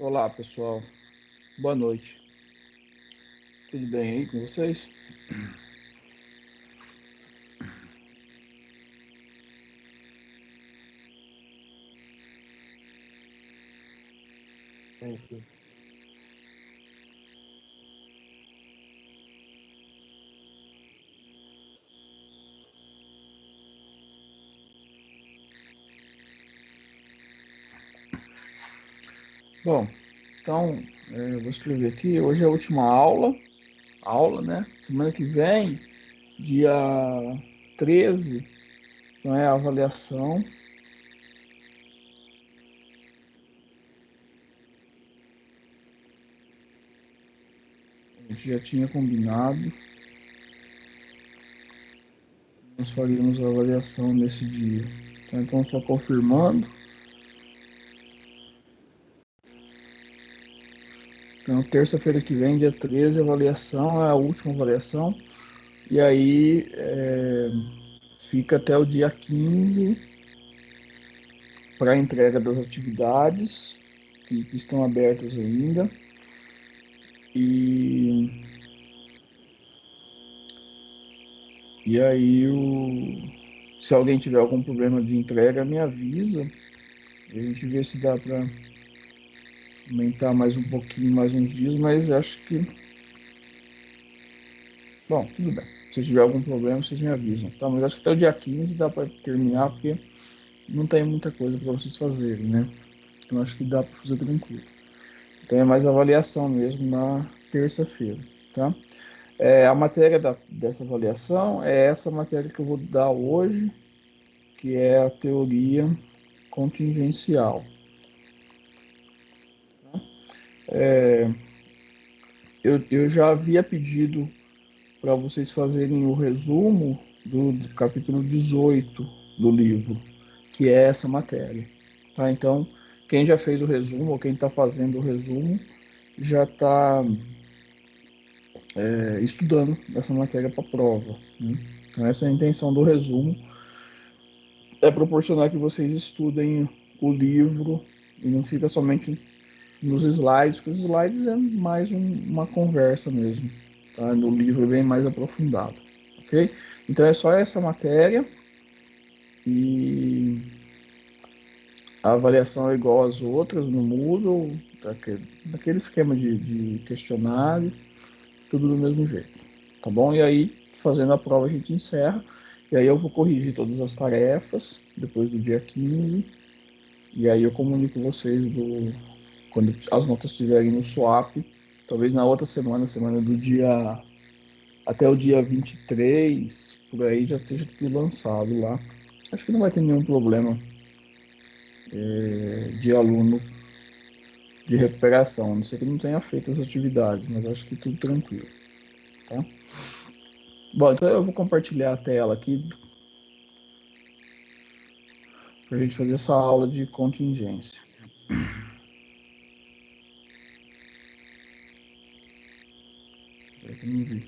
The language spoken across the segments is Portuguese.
Olá, pessoal. Boa noite. Tudo bem aí com vocês? Sim. Bom, então, eu vou escrever aqui. Hoje é a última aula, né? Semana que vem, dia 13, então é a avaliação. A gente já tinha combinado. Nós faríamos a avaliação nesse dia. Então, só confirmando. Então, terça-feira que vem, dia 13, a avaliação é a última avaliação. E aí, fica até o dia 15 para a entrega das atividades que estão abertas ainda. E, e aí, se alguém tiver algum problema de entrega, me avisa. E a gente vê se dá para aumentar mais um pouquinho, mais uns dias, mas acho que. Bom, tudo bem. Se tiver algum problema, vocês me avisam. Tá? Mas acho que até o dia 15 dá para terminar, porque não tem muita coisa para vocês fazerem, né? Então acho que dá para fazer tranquilo. Então é mais avaliação mesmo na terça-feira, tá? A matéria dessa avaliação é essa matéria que eu vou dar hoje, que é a teoria contingencial. Eu já havia pedido para vocês fazerem o resumo do capítulo 18 do livro, que é essa matéria. Tá? Então, quem já fez o resumo ou quem está fazendo o resumo já está estudando essa matéria para a prova. Né? Então, essa é a intenção do resumo, é proporcionar que vocês estudem o livro e não fica somente nos slides, porque os slides é mais uma conversa mesmo. Tá? No livro é bem mais aprofundado. Ok? Então é só essa matéria e a avaliação é igual às outras, não muda, daquele esquema de questionário, tudo do mesmo jeito. Tá bom? E aí, fazendo a prova, a gente encerra. E aí eu vou corrigir todas as tarefas depois do dia 15. E aí eu comunico vocês quando as notas estiverem no swap. Talvez na outra semana, semana do dia até o dia 23, por aí já esteja tudo lançado lá. Acho que não vai ter nenhum problema de aluno de recuperação, a não ser que não tenha feito as atividades, mas acho que tudo tranquilo. Tá? Bom, então eu vou compartilhar a tela aqui para a gente fazer essa aula de contingência. Não vi.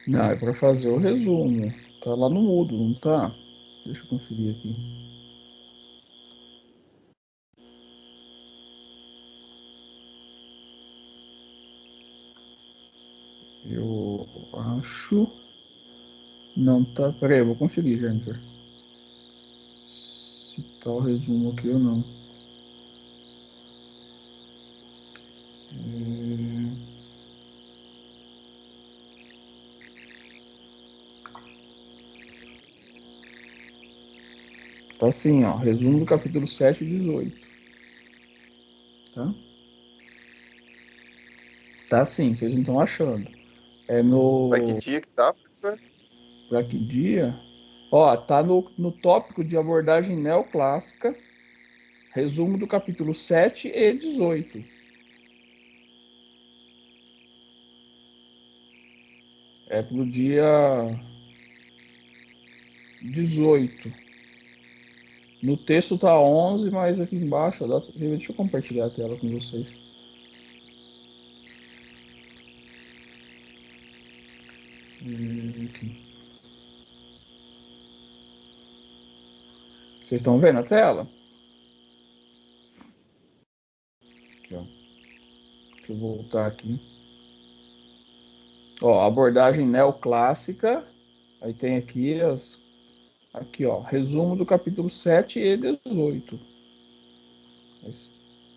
Não, é para fazer o resumo. Tá lá no mudo, não tá? Deixa eu conferir aqui. Eu acho. Não tá. Peraí, eu vou conferir, Jennifer. Se tá o resumo aqui ou não. Tá assim, ó. Resumo do capítulo 7 e 18. Tá? Tá assim, vocês não estão achando. É Para que no. dia que tá, professor? Pra que dia? Ó, tá no tópico de abordagem neoclássica. Resumo do capítulo 7 e 18. É pro dia 18. No texto tá 11, mas aqui embaixo a data. Deixa eu compartilhar a tela com vocês. Aqui. Vocês estão vendo a tela? Aqui, ó. Deixa eu voltar aqui. Ó, abordagem neoclássica. Aí tem aqui aqui, ó, resumo do capítulo 7 e 18. Vou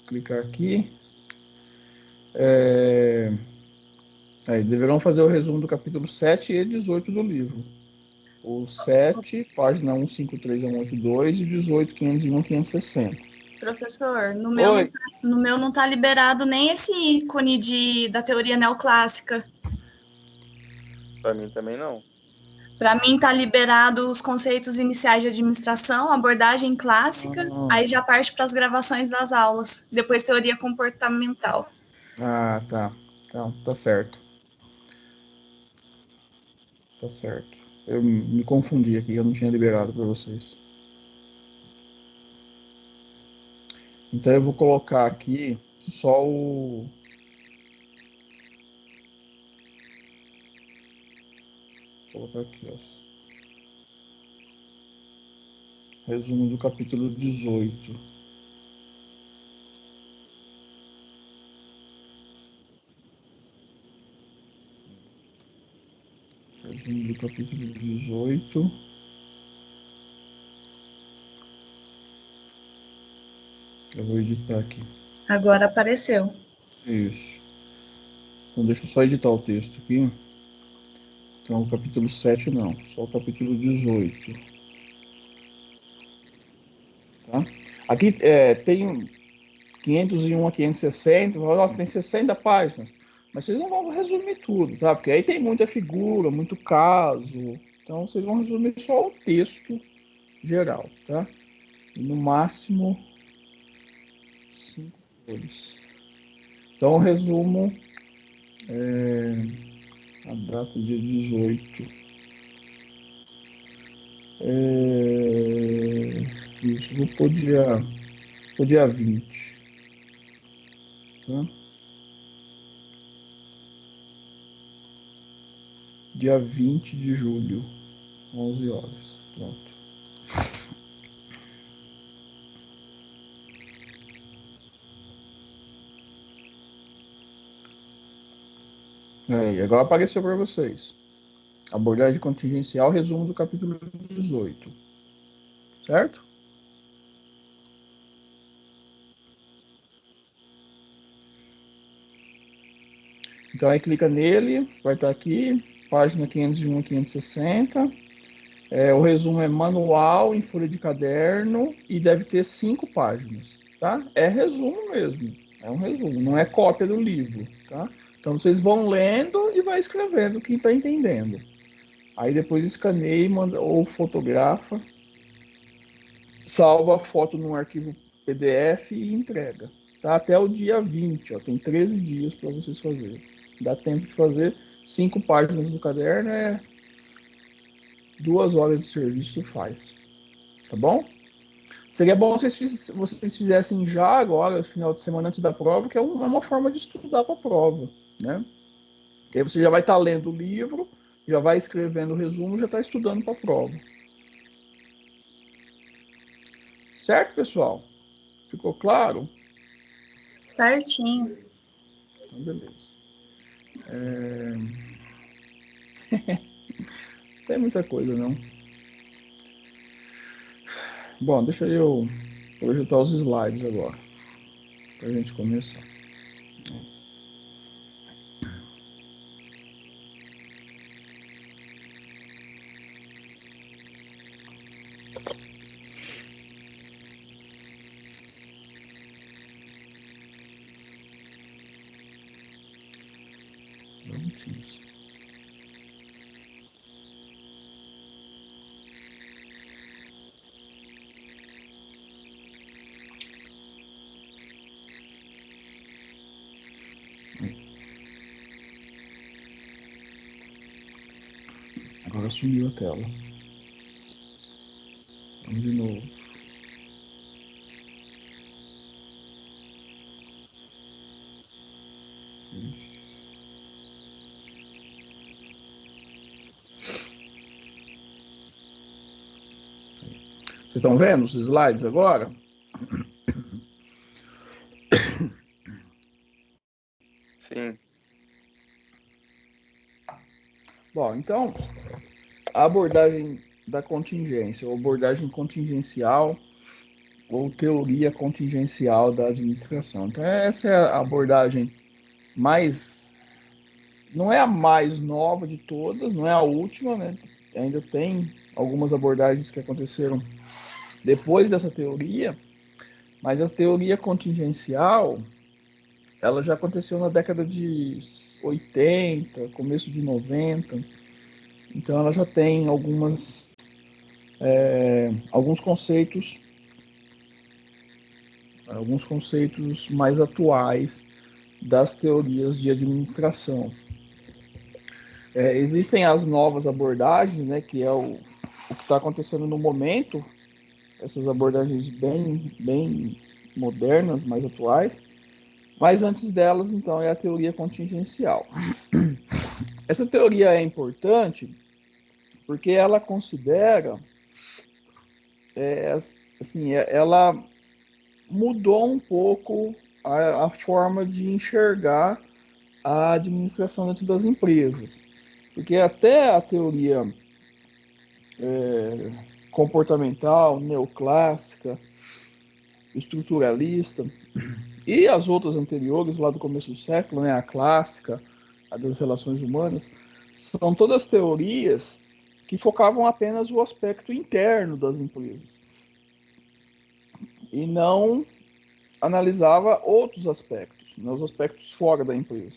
clicar aqui. Aí, deverão fazer o resumo do capítulo 7 e 18 do livro. O 7, página 153 a 182 e 18, 501 a 560. Professor, Oi. no meu não tá liberado nem esse ícone da teoria neoclássica. Para mim também não. Para mim tá liberado os conceitos iniciais de administração, abordagem clássica, aí já parte para as gravações das aulas, depois teoria comportamental. Ah, tá. Então, tá certo. Tá certo. Eu me confundi aqui, eu não tinha liberado para vocês. Então eu vou colocar aqui só o. Vou colocar aqui, ó. Resumo do capítulo 18. Resumo do capítulo 18. Eu vou editar aqui. Agora apareceu. Isso. Então deixa eu só editar o texto aqui. Então o capítulo 7 não, só o capítulo 18. Tá? Aqui tem 501 a 560, nossa, tem 60 páginas. Mas vocês não vão resumir tudo, tá? Porque aí tem muita figura, muito caso. Então vocês vão resumir só o texto geral, tá? E no máximo 5 cores. Então o resumo a data dia 18. Isso, vou pôr dia 20. Tá? Dia 20 de julho, 11 horas. Pronto. Aí, agora apareceu para vocês. Abordagem contingencial, resumo do capítulo 18. Certo? Então aí clica nele, vai estar aqui, página 501 a 560. O resumo é manual em folha de caderno e deve ter 5 páginas, tá? É resumo mesmo, é um resumo, não é cópia do livro, tá? Então vocês vão lendo e vai escrevendo quem está entendendo. Aí depois escaneia, manda ou fotografa, salva a foto num arquivo PDF e entrega. Tá? Até o dia 20, ó, tem 13 dias para vocês fazerem. Dá tempo de fazer 5 páginas do caderno, 2 horas de serviço faz. Tá bom? Seria bom vocês fizessem já agora, no final de semana antes da prova, que é uma forma de estudar para a prova, né? Porque aí você já vai estar lendo o livro, já vai escrevendo o resumo, já está estudando para a prova. Certo, pessoal? Ficou claro? Certinho. Então, beleza. Tem muita coisa, não. Bom, deixa eu projetar os slides agora, para a gente começar. Minutinhos. Agora sumiu a tela. Vamos de novo. estão vendo os slides agora? Sim. Bom, então, a abordagem da contingência, ou abordagem contingencial, ou teoria contingencial da administração. Então, essa é a abordagem mais... Não é a mais nova de todas, não é a última, né? Ainda tem algumas abordagens que aconteceram depois dessa teoria, mas a teoria contingencial, ela já aconteceu na década de 80, começo de 90, então ela já tem alguns conceitos mais atuais das teorias de administração. Existem as novas abordagens, né, que é o que está acontecendo no momento, essas abordagens bem modernas, mais atuais, mas antes delas, então, é a teoria contingencial. Essa teoria é importante porque ela considera, ela mudou um pouco a forma de enxergar a administração dentro das empresas. Porque até a teoria comportamental, neoclássica, estruturalista, e as outras anteriores, lá do começo do século, né, a clássica, a das relações humanas, são todas teorias que focavam apenas o aspecto interno das empresas e não analisava outros aspectos, né, os aspectos fora da empresa.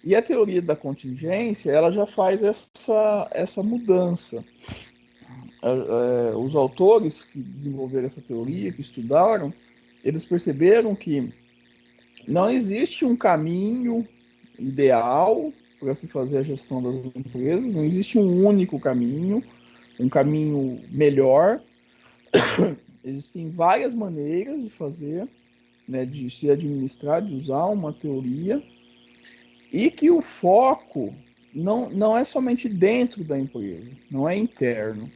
E a teoria da contingência, ela já faz essa mudança. Os autores que desenvolveram essa teoria, que estudaram, eles perceberam que não existe um caminho ideal para se fazer a gestão das empresas, não existe um único caminho, um caminho melhor. Existem várias maneiras de fazer, né, de se administrar, de usar uma teoria, e que o foco não é somente dentro da empresa, não é interno.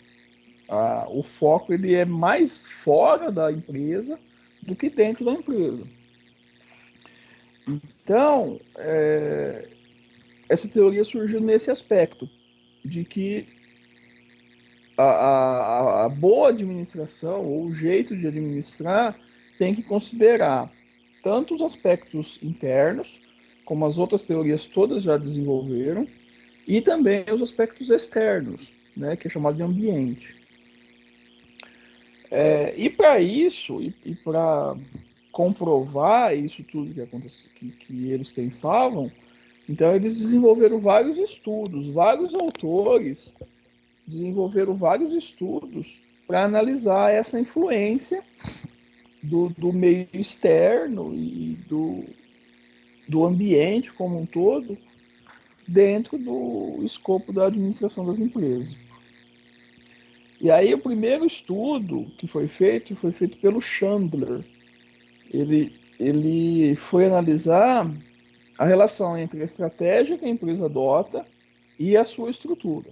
O foco ele é mais fora da empresa do que dentro da empresa. Então, essa teoria surgiu nesse aspecto, de que a boa administração, ou o jeito de administrar, tem que considerar tanto os aspectos internos, como as outras teorias todas já desenvolveram, e também os aspectos externos, né, que é chamado de ambiente. E para isso, e para comprovar isso tudo que eles pensavam, então eles desenvolveram vários estudos, vários autores desenvolveram vários estudos para analisar essa influência do meio externo e do ambiente como um todo dentro do escopo da administração das empresas. E aí o primeiro estudo que foi feito pelo Chandler. Ele foi analisar a relação entre a estratégia que a empresa adota e a sua estrutura.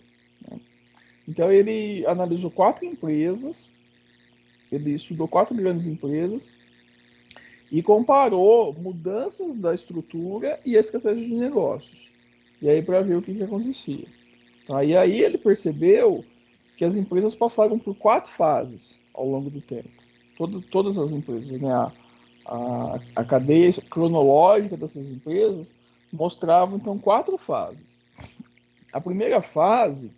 Então ele analisou 4 empresas, ele estudou 4 grandes empresas e comparou mudanças da estrutura e a estratégia de negócios. E aí para ver o que acontecia. Tá? E aí ele percebeu que as empresas passaram por 4 fases ao longo do tempo. Todas as empresas, né? A cadeia cronológica dessas empresas mostrava então 4 fases. A primeira fase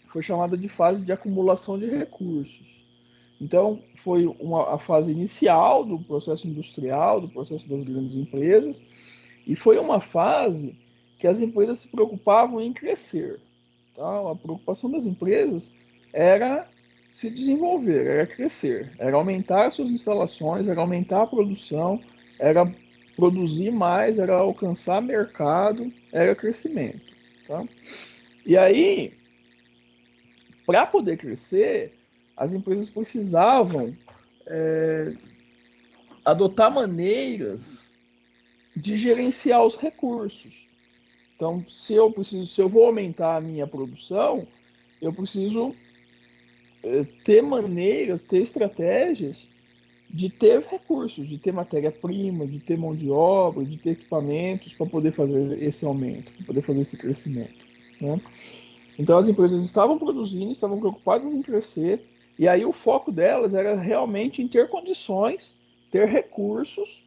foi chamada de fase de acumulação de recursos. Então, foi a fase inicial do processo industrial, do processo das grandes empresas, e foi uma fase que as empresas se preocupavam em crescer. Tá? A preocupação das empresas era se desenvolver, era crescer, era aumentar suas instalações, era aumentar a produção, era produzir mais, era alcançar mercado, era crescimento. Tá? E aí, para poder crescer, as empresas precisavam adotar maneiras de gerenciar os recursos. Então, se eu vou aumentar a minha produção, eu preciso ter maneiras, ter estratégias de ter recursos, de ter matéria-prima, de ter mão de obra, de ter equipamentos para poder fazer esse aumento, para poder fazer esse crescimento, né? Então as empresas estavam produzindo, estavam preocupadas em crescer, e aí o foco delas era realmente em ter condições, ter recursos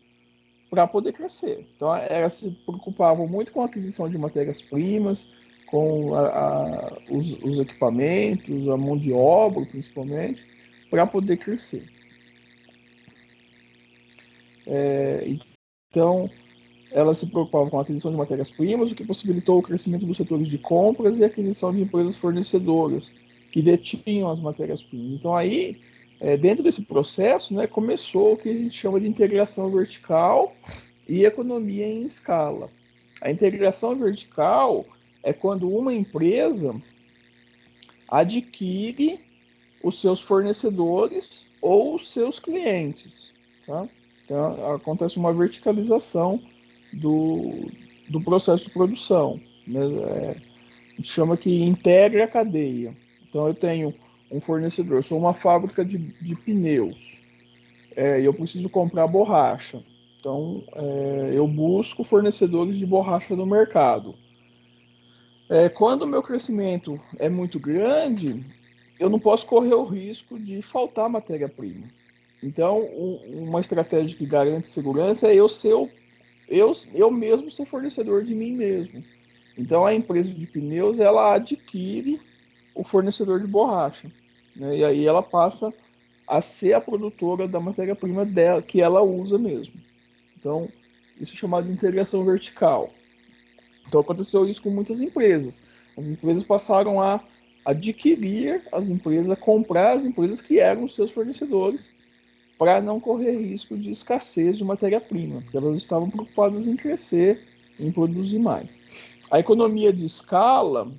para poder crescer. Então elas se preocupavam muito com a aquisição de matérias-primas, com os equipamentos, a mão de obra principalmente, para poder crescer. Então, elas se preocupavam com a aquisição de matérias-primas, o que possibilitou o crescimento dos setores de compras e aquisição de empresas fornecedoras, que detinham as matérias-primas. Então, aí, dentro desse processo, né, começou o que a gente chama de integração vertical e economia em escala. A integração vertical é quando uma empresa adquire os seus fornecedores ou os seus clientes, tá? Então, acontece uma verticalização do processo de produção, né? A gente chama que integra a cadeia. Então, eu tenho um fornecedor, sou uma fábrica de pneus, e eu preciso comprar borracha. Então, eu busco fornecedores de borracha no mercado. Quando o meu crescimento é muito grande, eu não posso correr o risco de faltar matéria-prima. Então, uma estratégia que garante segurança é eu mesmo ser fornecedor de mim mesmo. Então, a empresa de pneus, ela adquire o fornecedor de borracha, né? E aí ela passa a ser a produtora da matéria-prima dela, que ela usa mesmo. Então, isso é chamado de integração vertical. Então, aconteceu isso com muitas empresas. As empresas passaram a adquirir as empresas, a comprar as empresas que eram os seus fornecedores, para não correr risco de escassez de matéria-prima, porque elas estavam preocupadas em crescer, em produzir mais. A economia de escala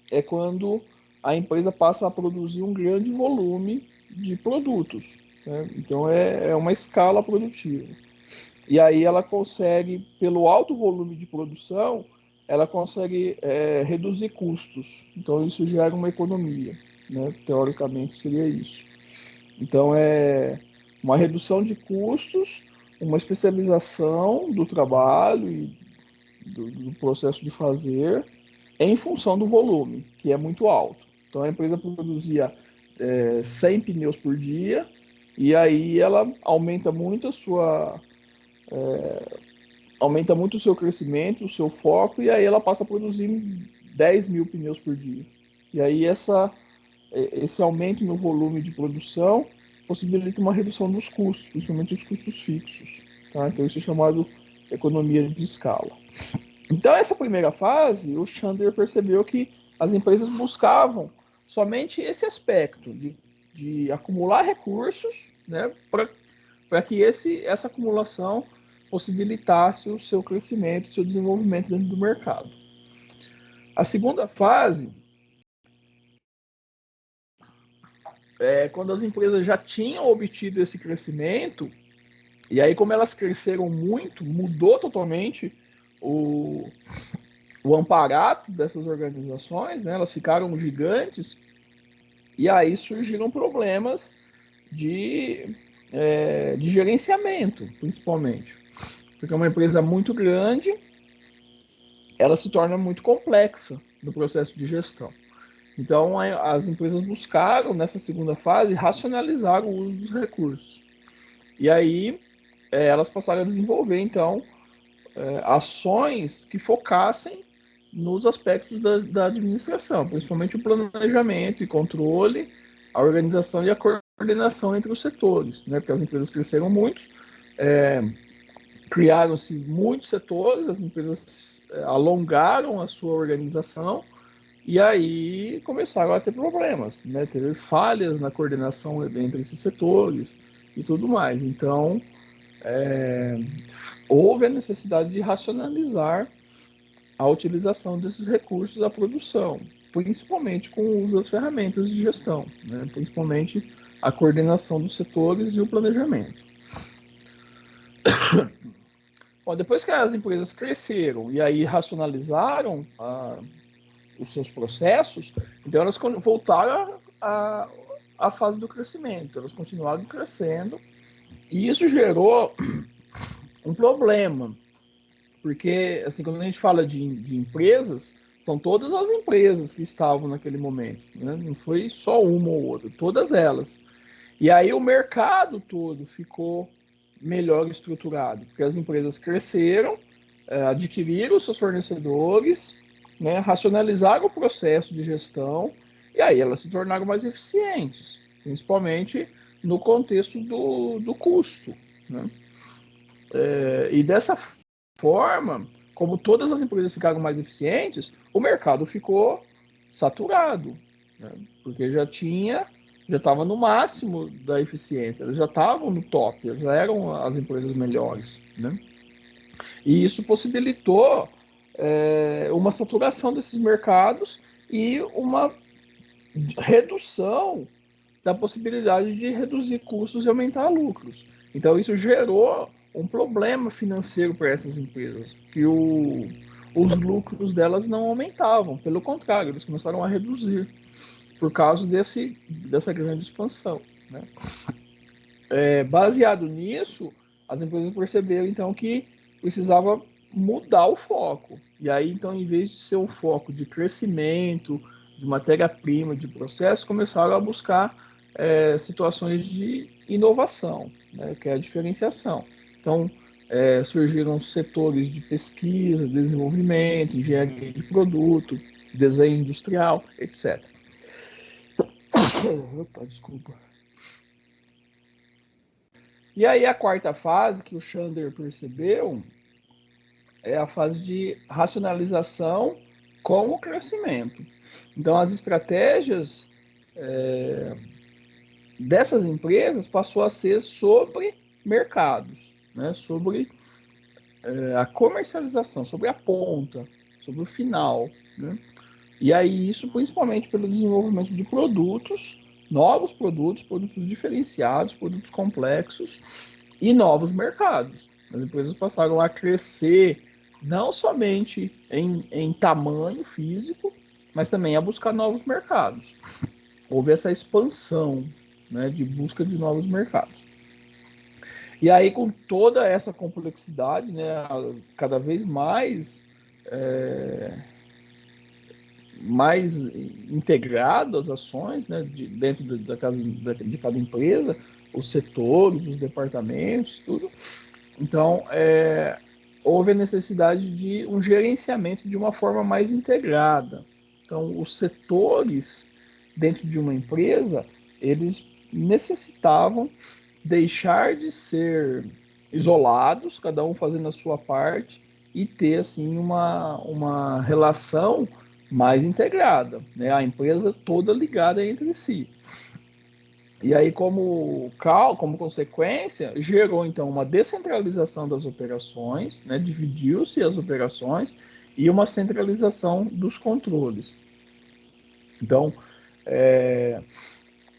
é quando a empresa passa a produzir um grande volume de produtos, né? Então é uma escala produtiva. E aí ela consegue, pelo alto volume de produção, ela consegue reduzir custos. Então isso gera uma economia, né? Teoricamente seria isso. Então é uma redução de custos, uma especialização do trabalho e do processo de fazer em função do volume, que é muito alto. Então a empresa produzia 100 pneus por dia e aí ela aumenta muito o seu crescimento, o seu foco, e aí ela passa a produzir 10 mil pneus por dia. E aí esse aumento no volume de produção possibilita uma redução dos custos, principalmente os custos fixos. Tá? Então isso é chamado economia de escala. Então essa primeira fase, o Chandler percebeu que as empresas buscavam somente esse aspecto de acumular recursos, né, para que essa acumulação possibilitasse o seu crescimento, o seu desenvolvimento dentro do mercado. A segunda fase quando as empresas já tinham obtido esse crescimento, e aí como elas cresceram muito, mudou totalmente o amparato dessas organizações, né? Elas ficaram gigantes, e aí surgiram problemas de gerenciamento, principalmente. Porque uma empresa muito grande, ela se torna muito complexa no processo de gestão. Então, as empresas buscaram, nessa segunda fase, racionalizar o uso dos recursos. E aí, elas passaram a desenvolver, então, ações que focassem nos aspectos da administração, principalmente o planejamento e controle, a organização e a coordenação entre os setores, né? Porque as empresas cresceram muito, criaram-se muitos setores, as empresas alongaram a sua organização, e aí começaram a ter problemas, né? Teve falhas na coordenação entre esses setores e tudo mais. Então, houve a necessidade de racionalizar a utilização desses recursos à produção, principalmente com o uso das ferramentas de gestão, né? Principalmente a coordenação dos setores e o planejamento. Bom, depois que as empresas cresceram e aí racionalizaram os seus processos, então elas voltaram a fase do crescimento. Elas continuaram crescendo e isso gerou um problema, porque assim, quando a gente fala de empresas, são todas as empresas que estavam naquele momento, né? Não foi só uma ou outra, todas elas. E aí o mercado todo ficou melhor estruturado, porque as empresas cresceram, adquiriram seus fornecedores, né, racionalizaram o processo de gestão, e aí elas se tornaram mais eficientes, principalmente no contexto do custo. Né? E dessa forma, como todas as empresas ficaram mais eficientes, o mercado ficou saturado, né? Porque já estava no máximo da eficiência, eles já estavam no top, já eram as empresas melhores, né? E isso possibilitou uma saturação desses mercados e uma redução da possibilidade de reduzir custos e aumentar lucros. Então isso gerou um problema financeiro para essas empresas, que os lucros delas não aumentavam, pelo contrário, eles começaram a reduzir por causa dessa grande expansão. Né? Baseado nisso, as empresas perceberam então que precisava mudar o foco. E aí, então, em vez de ser um foco de crescimento, de matéria-prima, de processo, começaram a buscar situações de inovação, né, que é a diferenciação. Então, surgiram setores de pesquisa, desenvolvimento, engenharia de produto, desenho industrial, etc. Opa, desculpa. E aí a quarta fase que o Chandler percebeu é a fase de racionalização com o crescimento. Então as estratégias dessas empresas passou a ser sobre mercados, né? Sobre a comercialização, sobre a ponta, sobre o final. Né? E aí isso principalmente pelo desenvolvimento de produtos, novos produtos, produtos diferenciados, produtos complexos e novos mercados. As empresas passaram a crescer não somente em tamanho físico, mas também a buscar novos mercados. Houve essa expansão, né, de busca de novos mercados. E aí, com toda essa complexidade, né, cada vez mais mais integrado as ações, né, dentro de cada empresa, os setores, os departamentos, tudo. Então, houve a necessidade de um gerenciamento de uma forma mais integrada. Então, os setores dentro de uma empresa, eles necessitavam deixar de ser isolados, cada um fazendo a sua parte, e ter assim uma relação mais integrada, né? A empresa toda ligada entre si. E aí, como consequência, gerou então uma descentralização das operações, né? Dividiu-se as operações e uma centralização dos controles. Então,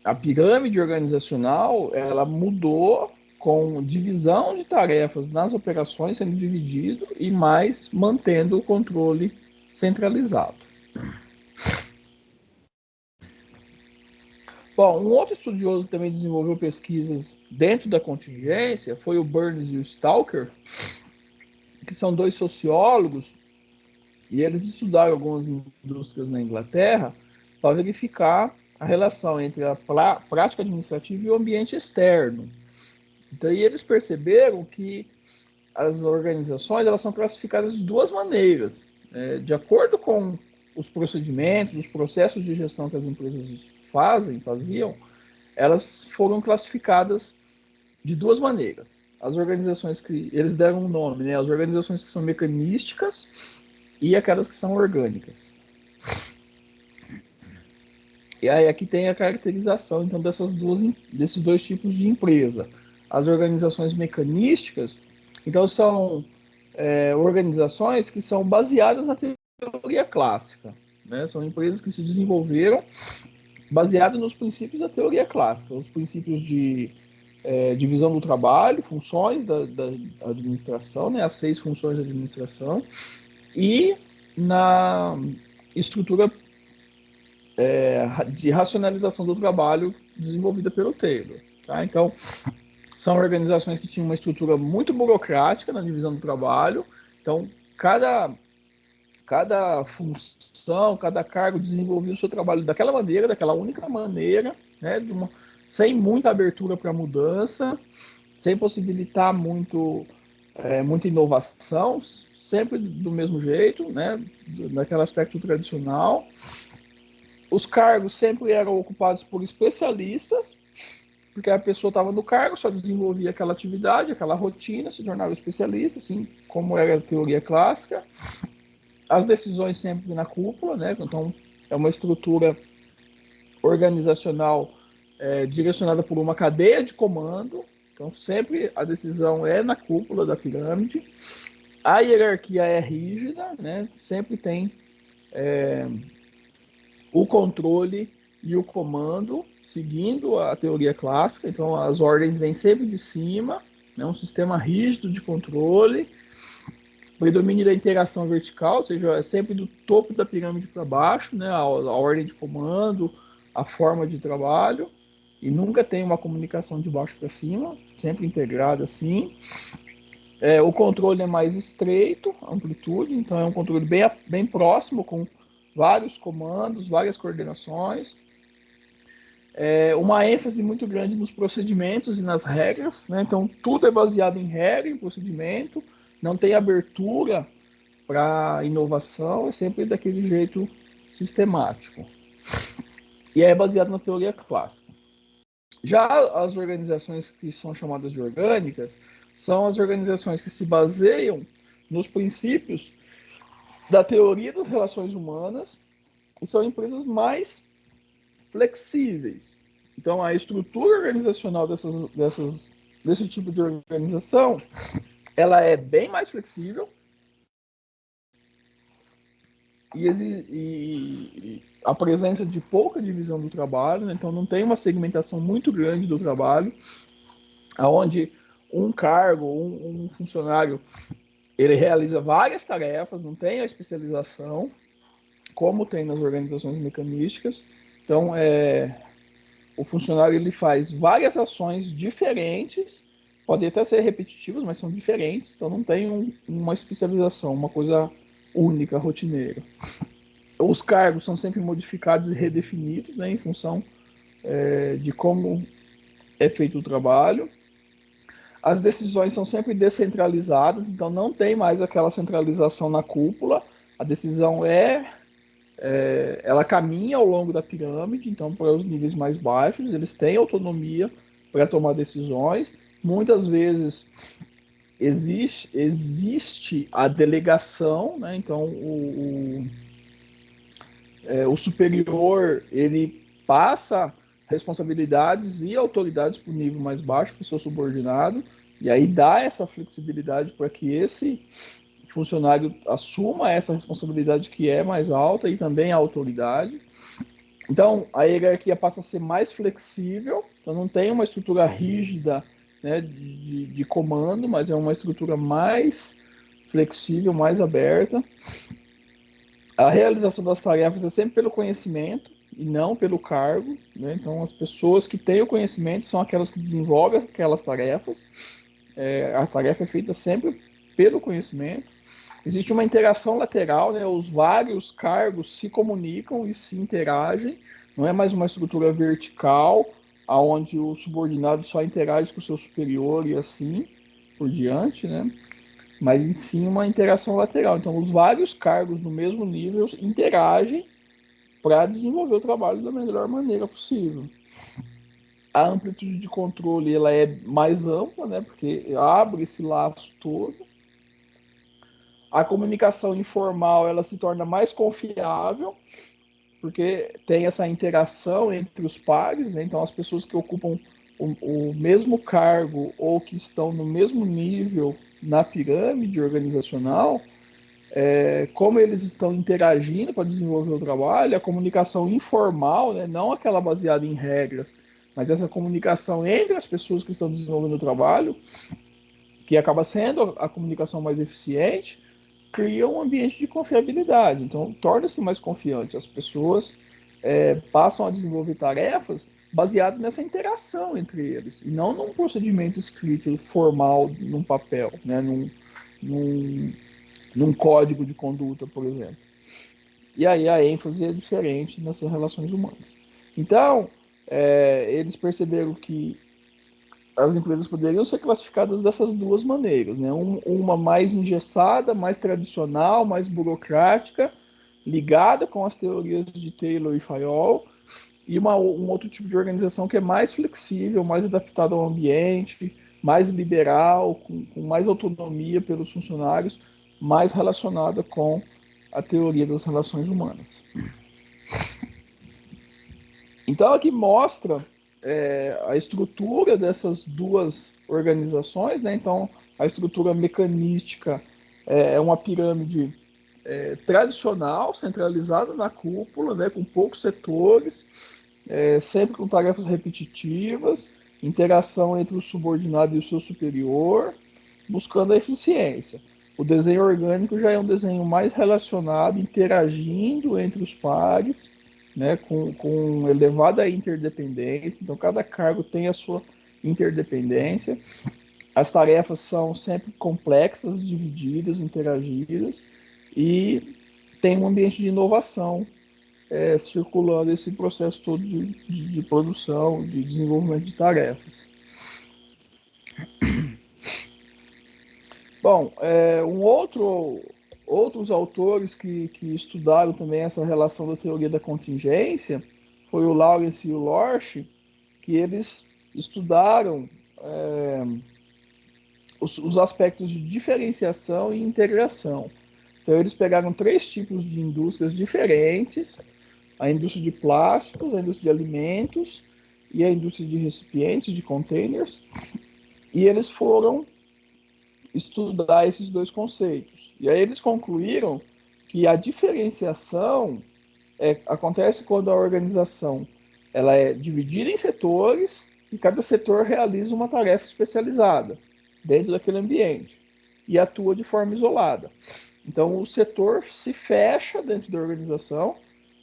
a pirâmide organizacional ela mudou com divisão de tarefas nas operações sendo dividido e mais mantendo o controle centralizado. Bom, um outro estudioso que também desenvolveu pesquisas dentro da contingência foi o Burns e o Stalker, que são dois sociólogos, e eles estudaram algumas indústrias na Inglaterra para verificar a relação entre a prática administrativa e o ambiente externo. Então, e eles perceberam que as organizações elas são classificadas de duas maneiras, de acordo com os procedimentos, os processos de gestão que as empresas faziam, elas foram classificadas de duas maneiras. As organizações que eles deram um nome, né? As organizações que são mecanísticas e aquelas que são orgânicas. E aí aqui tem a caracterização então desses dois tipos de empresa. As organizações mecanísticas, então são organizações que são baseadas na teoria clássica, né? São empresas que se desenvolveram baseado nos princípios da teoria clássica, os princípios de divisão do trabalho, funções da administração, né, as 6 funções da administração, e na estrutura de racionalização do trabalho desenvolvida pelo Taylor. Tá? Então, são organizações que tinham uma estrutura muito burocrática na divisão do trabalho. Então, cada função, cada cargo desenvolvia o seu trabalho daquela maneira, daquela única maneira, né, sem muita abertura para mudança, sem possibilitar muita inovação, sempre do mesmo jeito, né, naquele aspecto tradicional. Os cargos sempre eram ocupados por especialistas, porque a pessoa estava no cargo, só desenvolvia aquela atividade, aquela rotina, se tornava especialista, assim como era a teoria clássica. As decisões sempre na cúpula, né? Então é uma estrutura organizacional direcionada por uma cadeia de comando. Então sempre a decisão é na cúpula da pirâmide. A hierarquia é rígida, né? Sempre tem o controle e o comando, seguindo a teoria clássica. Então as ordens vêm sempre de cima, né? Um sistema rígido de controle. Predomínio da interação vertical, ou seja, é sempre do topo da pirâmide para baixo, né? A ordem de comando, a forma de trabalho, e nunca tem uma comunicação de baixo para cima, sempre integrada assim. O controle é mais estreito, amplitude, então é um controle bem próximo, com vários comandos, várias coordenações. Uma ênfase muito grande nos procedimentos e nas regras, né? Então tudo é baseado em regra, em procedimento, não tem abertura para inovação, é sempre daquele jeito sistemático. E é baseado na teoria clássica. Já as organizações que são chamadas de orgânicas são as organizações que se baseiam nos princípios da teoria das relações humanas e são empresas mais flexíveis. Então, a estrutura organizacional desse tipo de organização, ela é bem mais flexível e a presença de pouca divisão do trabalho, né? Então não tem uma segmentação muito grande do trabalho, onde um cargo, um funcionário, ele realiza várias tarefas, não tem a especialização, como tem nas organizações mecanísticas. Então, o funcionário ele faz várias ações diferentes, podem até ser repetitivas, mas são diferentes, então não tem uma especialização, uma coisa única, rotineira. Os cargos são sempre modificados e redefinidos, né, em função de como é feito o trabalho. As decisões são sempre descentralizadas, então não tem mais aquela centralização na cúpula. A decisão ela caminha ao longo da pirâmide, então para os níveis mais baixos, eles têm autonomia para tomar decisões. Muitas vezes existe a delegação, né? Então o superior ele passa responsabilidades e autoridades para o nível mais baixo, para o seu subordinado, e aí dá essa flexibilidade para que esse funcionário assuma essa responsabilidade que é mais alta e também a autoridade. Então, a hierarquia passa a ser mais flexível, então não tem uma estrutura rígida, né, de comando, mas é uma estrutura mais flexível, mais aberta. A realização das tarefas é sempre pelo conhecimento e não pelo cargo, né? Então, as pessoas que têm o conhecimento são aquelas que desenvolvem aquelas tarefas. A tarefa é feita sempre pelo conhecimento. Existe uma interação lateral, né? Os vários cargos se comunicam e se interagem. Não é mais uma estrutura vertical, onde o subordinado só interage com o seu superior e assim por diante, né? Mas em si uma interação lateral. Então, os vários cargos no mesmo nível interagem para desenvolver o trabalho da melhor maneira possível. A amplitude de controle ela é mais ampla, né? Porque abre esse laço todo. A comunicação informal ela se torna mais confiável, porque tem essa interação entre os pares, né? Então as pessoas que ocupam o mesmo cargo ou que estão no mesmo nível na pirâmide organizacional, como eles estão interagindo para desenvolver o trabalho, a comunicação informal, né? Não aquela baseada em regras, mas essa comunicação entre as pessoas que estão desenvolvendo o trabalho, que acaba sendo a comunicação mais eficiente, cria um ambiente de confiabilidade. Então, torna-se mais confiante. As pessoas passam a desenvolver tarefas baseado nessa interação entre eles, e não num procedimento escrito formal num papel, né, num código de conduta, por exemplo. E aí a ênfase é diferente nessas relações humanas. Então, eles perceberam que as empresas poderiam ser classificadas dessas duas maneiras, né? Uma mais engessada, mais tradicional, mais burocrática, ligada com as teorias de Taylor e Fayol, e um outro tipo de organização que é mais flexível, mais adaptada ao ambiente, mais liberal, com mais autonomia pelos funcionários, mais relacionada com a teoria das relações humanas. Então, aqui mostra a estrutura dessas duas organizações, né? Então, a estrutura mecanística é uma pirâmide tradicional, centralizada na cúpula, né? Com poucos setores, sempre com tarefas repetitivas, interação entre o subordinado e o seu superior, buscando a eficiência. O desenho orgânico já é um desenho mais relacionado, interagindo entre os pares, né, com elevada interdependência. Então, cada cargo tem a sua interdependência. As tarefas são sempre complexas, divididas, interagidas, e tem um ambiente de inovação circulando esse processo todo de produção, de desenvolvimento de tarefas. Bom, outros autores que estudaram também essa relação da teoria da contingência foi o Lawrence e o Lorsch, que eles estudaram os aspectos de diferenciação e integração. Então, eles pegaram 3 tipos de indústrias diferentes: a indústria de plásticos, a indústria de alimentos e a indústria de recipientes, de containers, e eles foram estudar esses 2 conceitos. E aí eles concluíram que a diferenciação acontece quando a organização ela é dividida em setores e cada setor realiza uma tarefa especializada dentro daquele ambiente e atua de forma isolada. Então o setor se fecha dentro da organização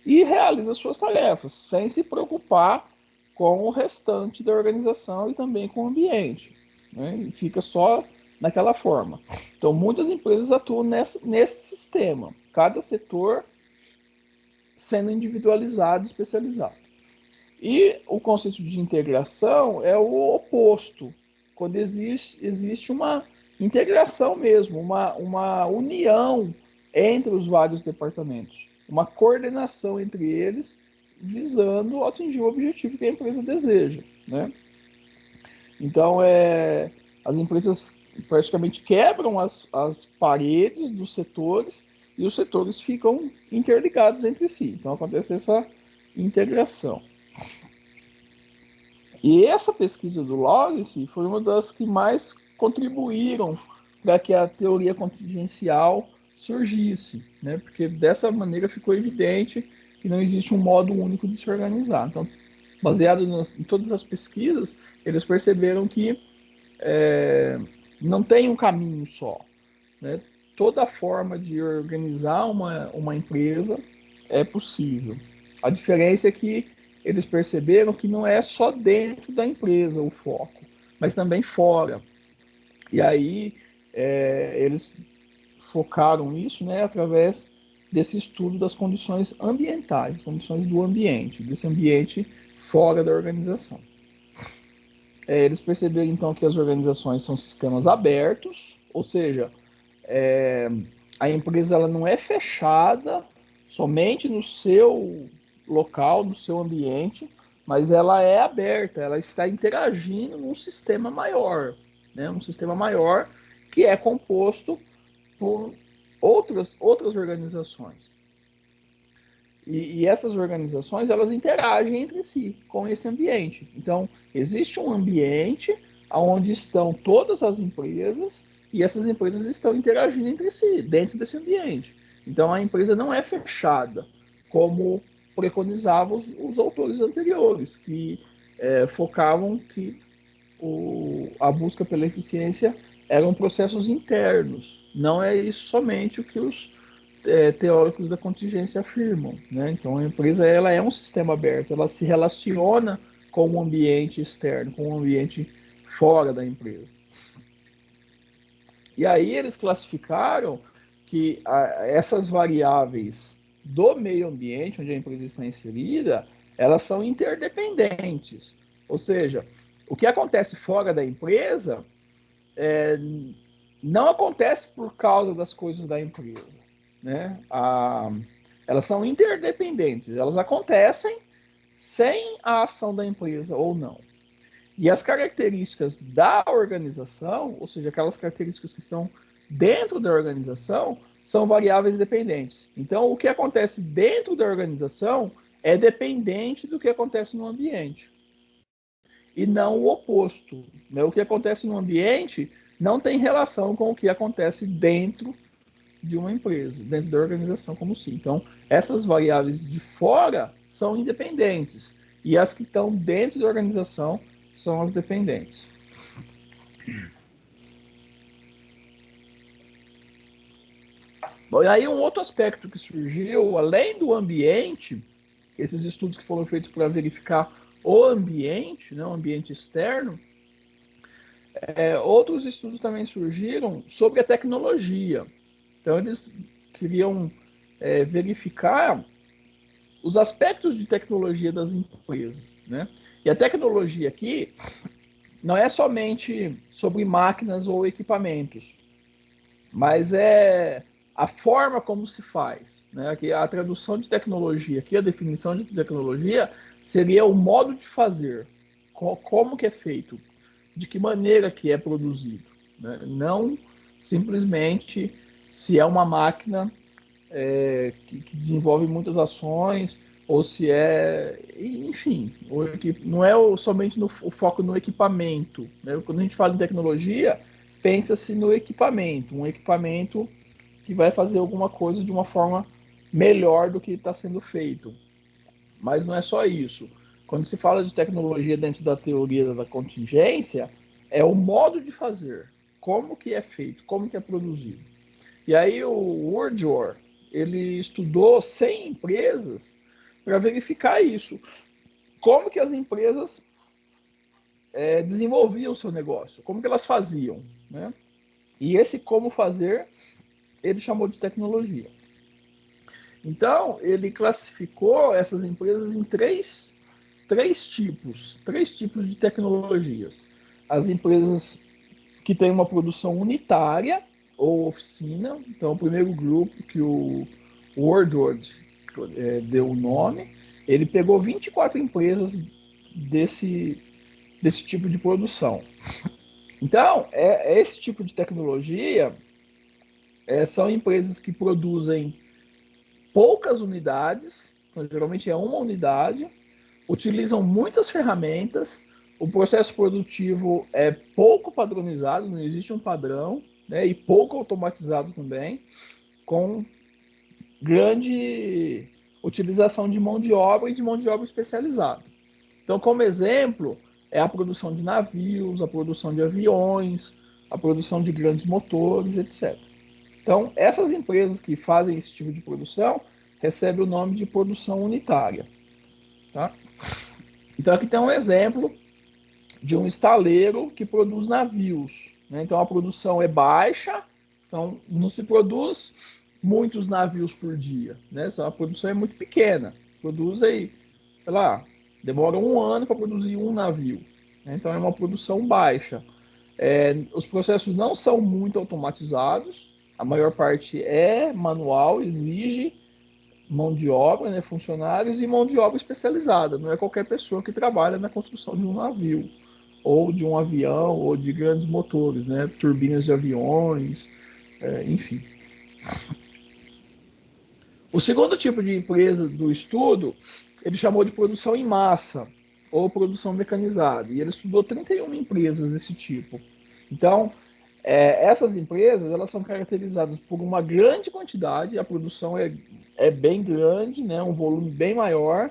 e realiza suas tarefas, sem se preocupar com o restante da organização e também com o ambiente, né? E fica só naquela forma. Então, muitas empresas atuam nesse sistema, cada setor sendo individualizado, especializado. E o conceito de integração é o oposto, quando existe uma integração mesmo, uma união entre os vários departamentos, uma coordenação entre eles, visando atingir o objetivo que a empresa deseja, né? Então, as empresas praticamente quebram as paredes dos setores e os setores ficam interligados entre si. Então, acontece essa integração. E essa pesquisa do Lawrence foi uma das que mais contribuíram para que a teoria contingencial surgisse, né? Porque dessa maneira ficou evidente que não existe um modo único de se organizar. Então, baseado em todas as pesquisas, eles perceberam que não tem um caminho só, né? Toda forma de organizar uma empresa é possível. A diferença é que eles perceberam que não é só dentro da empresa o foco, mas também fora. E aí eles focaram isso, né, através desse estudo das condições ambientais, condições do ambiente, desse ambiente fora da organização. Eles perceberam então que as organizações são sistemas abertos, ou seja, a empresa ela não é fechada somente no seu local, no seu ambiente, mas ela é aberta, ela está interagindo num sistema maior, né? Um sistema maior que é composto por outras organizações. E essas organizações, elas interagem entre si com esse ambiente. Então, existe um ambiente onde estão todas as empresas e essas empresas estão interagindo entre si, dentro desse ambiente. Então, a empresa não é fechada, como preconizavam os autores anteriores, que focavam que a busca pela eficiência eram processos internos. Não é isso somente o que os teóricos da contingência afirmam, né? Então, a empresa ela é um sistema aberto, ela se relaciona com o ambiente externo, com o ambiente fora da empresa. E aí eles classificaram que essas variáveis do meio ambiente, onde a empresa está inserida, elas são interdependentes. Ou seja, o que acontece fora da empresa não acontece por causa das coisas da empresa, né? Elas são interdependentes, elas acontecem sem a ação da empresa ou não. E as características da organização, ou seja, aquelas características que estão dentro da organização, são variáveis dependentes. Então, o que acontece dentro da organização é dependente do que acontece no ambiente. E não o oposto, né? O que acontece no ambiente não tem relação com o que acontece dentro de uma empresa, dentro da organização como sim. Então, essas variáveis de fora são independentes. E as que estão dentro da organização são as dependentes. Bom, e aí um outro aspecto que surgiu, além do ambiente, esses estudos que foram feitos para verificar o ambiente, né, o ambiente externo, outros estudos também surgiram sobre a tecnologia. Então, eles queriam verificar os aspectos de tecnologia das empresas, né? E a tecnologia aqui não é somente sobre máquinas ou equipamentos, mas é a forma como se faz, né? Aqui a tradução de tecnologia, aqui a definição de tecnologia seria o modo de fazer, como que é feito, de que maneira que é produzido, né? Não simplesmente se é uma máquina que desenvolve muitas ações ou se é, enfim, não é somente o foco no equipamento, né? Quando a gente fala em tecnologia, pensa-se no equipamento, um equipamento que vai fazer alguma coisa de uma forma melhor do que está sendo feito. Mas não é só isso. Quando se fala de tecnologia dentro da teoria da contingência, é o modo de fazer, como que é feito, como que é produzido. E aí o Wardjor, ele estudou 100 empresas para verificar isso. Como que as empresas desenvolviam o seu negócio, como que elas faziam, né? E esse como fazer, ele chamou de tecnologia. Então, ele classificou essas empresas em três tipos de tecnologias. As empresas que têm uma produção unitária ou oficina. Então, o primeiro grupo que o Wardward deu o nome, ele pegou 24 empresas desse tipo de produção. Então, esse tipo de tecnologia são empresas que produzem poucas unidades, então, geralmente é uma unidade, utilizam muitas ferramentas, o processo produtivo é pouco padronizado, não existe um padrão, né, e pouco automatizado também, com grande utilização de mão de obra e de mão de obra especializada. Então, como exemplo, é a produção de navios, a produção de aviões, a produção de grandes motores, etc. Então, essas empresas que fazem esse tipo de produção recebem o nome de produção unitária. Tá? Então, aqui tem um exemplo de um estaleiro que produz navios. Né? Então, a produção é baixa, então não se produz muitos navios por dia. Né? A produção é muito pequena. Produz aí, sei lá, demora 1 ano para produzir um navio. Né? Então, é uma produção baixa. Os processos não são muito automatizados, a maior parte é manual, exige mão de obra, né, funcionários e mão de obra especializada. Não é qualquer pessoa que trabalha na construção de um navio, ou de um avião, ou de grandes motores, né, turbinas de aviões, enfim. O segundo tipo de empresa do estudo, ele chamou de produção em massa, ou produção mecanizada. E ele estudou 31 empresas desse tipo. Então, essas empresas, elas são caracterizadas por uma grande quantidade, a produção é bem grande, né, um volume bem maior,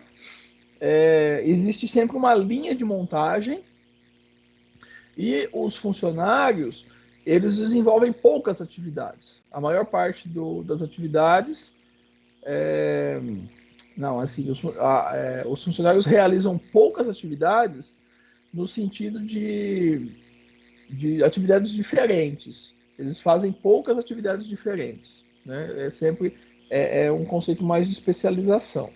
existe sempre uma linha de montagem e os funcionários, eles desenvolvem poucas atividades. A maior parte das atividades não, assim, os funcionários realizam poucas atividades no sentido de atividades diferentes. Eles fazem poucas atividades diferentes, né? É um conceito mais de especialização.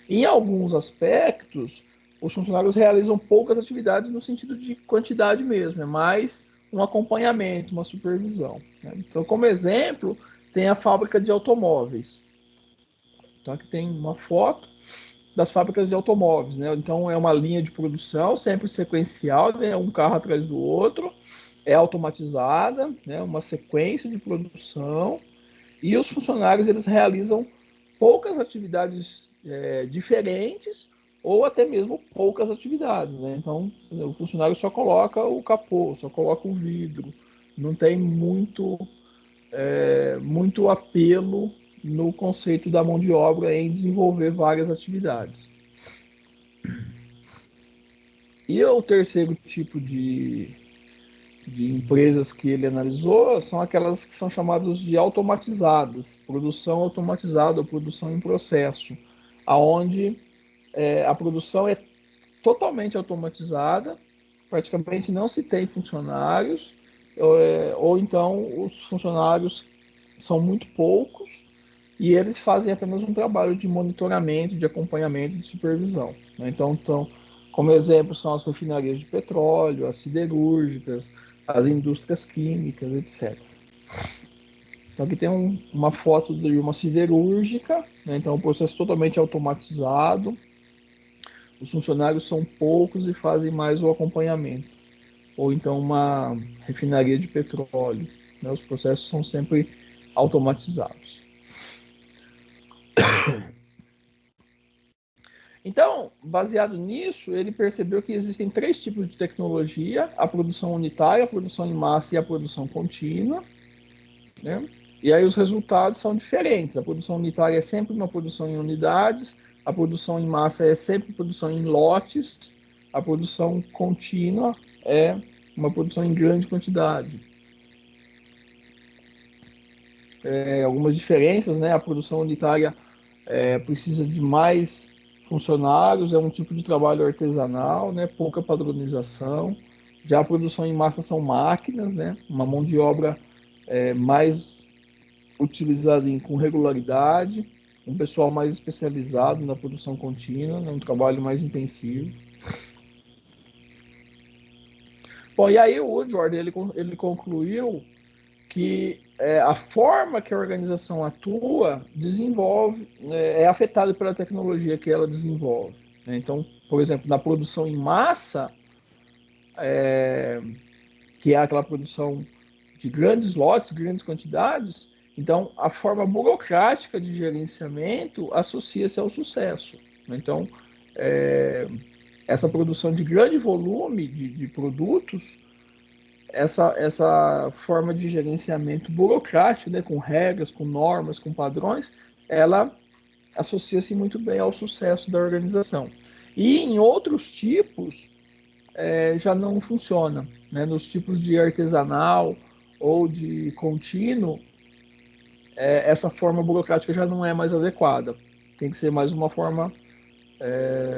Em alguns aspectos, os funcionários realizam poucas atividades no sentido de quantidade mesmo, é mais um acompanhamento, uma supervisão, né? Então, como exemplo, tem a fábrica de automóveis. Então, aqui tem uma foto das fábricas de automóveis, né? Então, é uma linha de produção sempre sequencial, né? Um carro atrás do outro, é automatizada, né? Uma sequência de produção, e os funcionários eles realizam poucas atividades diferentes ou até mesmo poucas atividades, né? Então, o funcionário só coloca o capô, só coloca o vidro, não tem muito apelo no conceito da mão de obra em desenvolver várias atividades. E o terceiro tipo de empresas que ele analisou são aquelas que são chamadas de automatizadas, produção automatizada ou produção em processo, aonde a produção é totalmente automatizada, praticamente não se tem funcionários, ou então os funcionários são muito poucos e eles fazem apenas um trabalho de monitoramento, de acompanhamento, de supervisão, né? Então, como exemplo, são as refinarias de petróleo, as siderúrgicas, as indústrias químicas, etc. Então, aqui tem uma foto de uma siderúrgica, né? Então, o processo é totalmente automatizado, os funcionários são poucos e fazem mais o acompanhamento. Ou então uma refinaria de petróleo, né? Os processos são sempre automatizados. Então, baseado nisso, ele percebeu que existem três tipos de tecnologia: a produção unitária, a produção em massa e a produção contínua, né? E aí os resultados são diferentes. A produção unitária é sempre uma produção em unidades, a produção em massa é sempre produção em lotes, a produção contínua é uma produção em grande quantidade. Algumas diferenças, né? A produção unitária precisa de mais funcionários, é um tipo de trabalho artesanal, né? Pouca padronização. Já a produção em massa são máquinas, né? Uma mão de obra mais utilizada com regularidade, um pessoal mais especializado na produção contínua, né? Um trabalho mais intensivo. Bom, e aí o Woodward ele concluiu que a forma que a organização atua desenvolve, é afetada pela tecnologia que ela desenvolve, né? Então, por exemplo, na produção em massa, que é aquela produção de grandes lotes, grandes quantidades, então a forma burocrática de gerenciamento associa-se ao sucesso, né? Então, essa produção de grande volume de produtos, essa forma de gerenciamento burocrático, né, com regras, com normas, com padrões, ela associa-se muito bem ao sucesso da organização. E em outros tipos, já não funciona, né? Nos tipos de artesanal ou de contínuo, essa forma burocrática já não é mais adequada. Tem que ser mais uma forma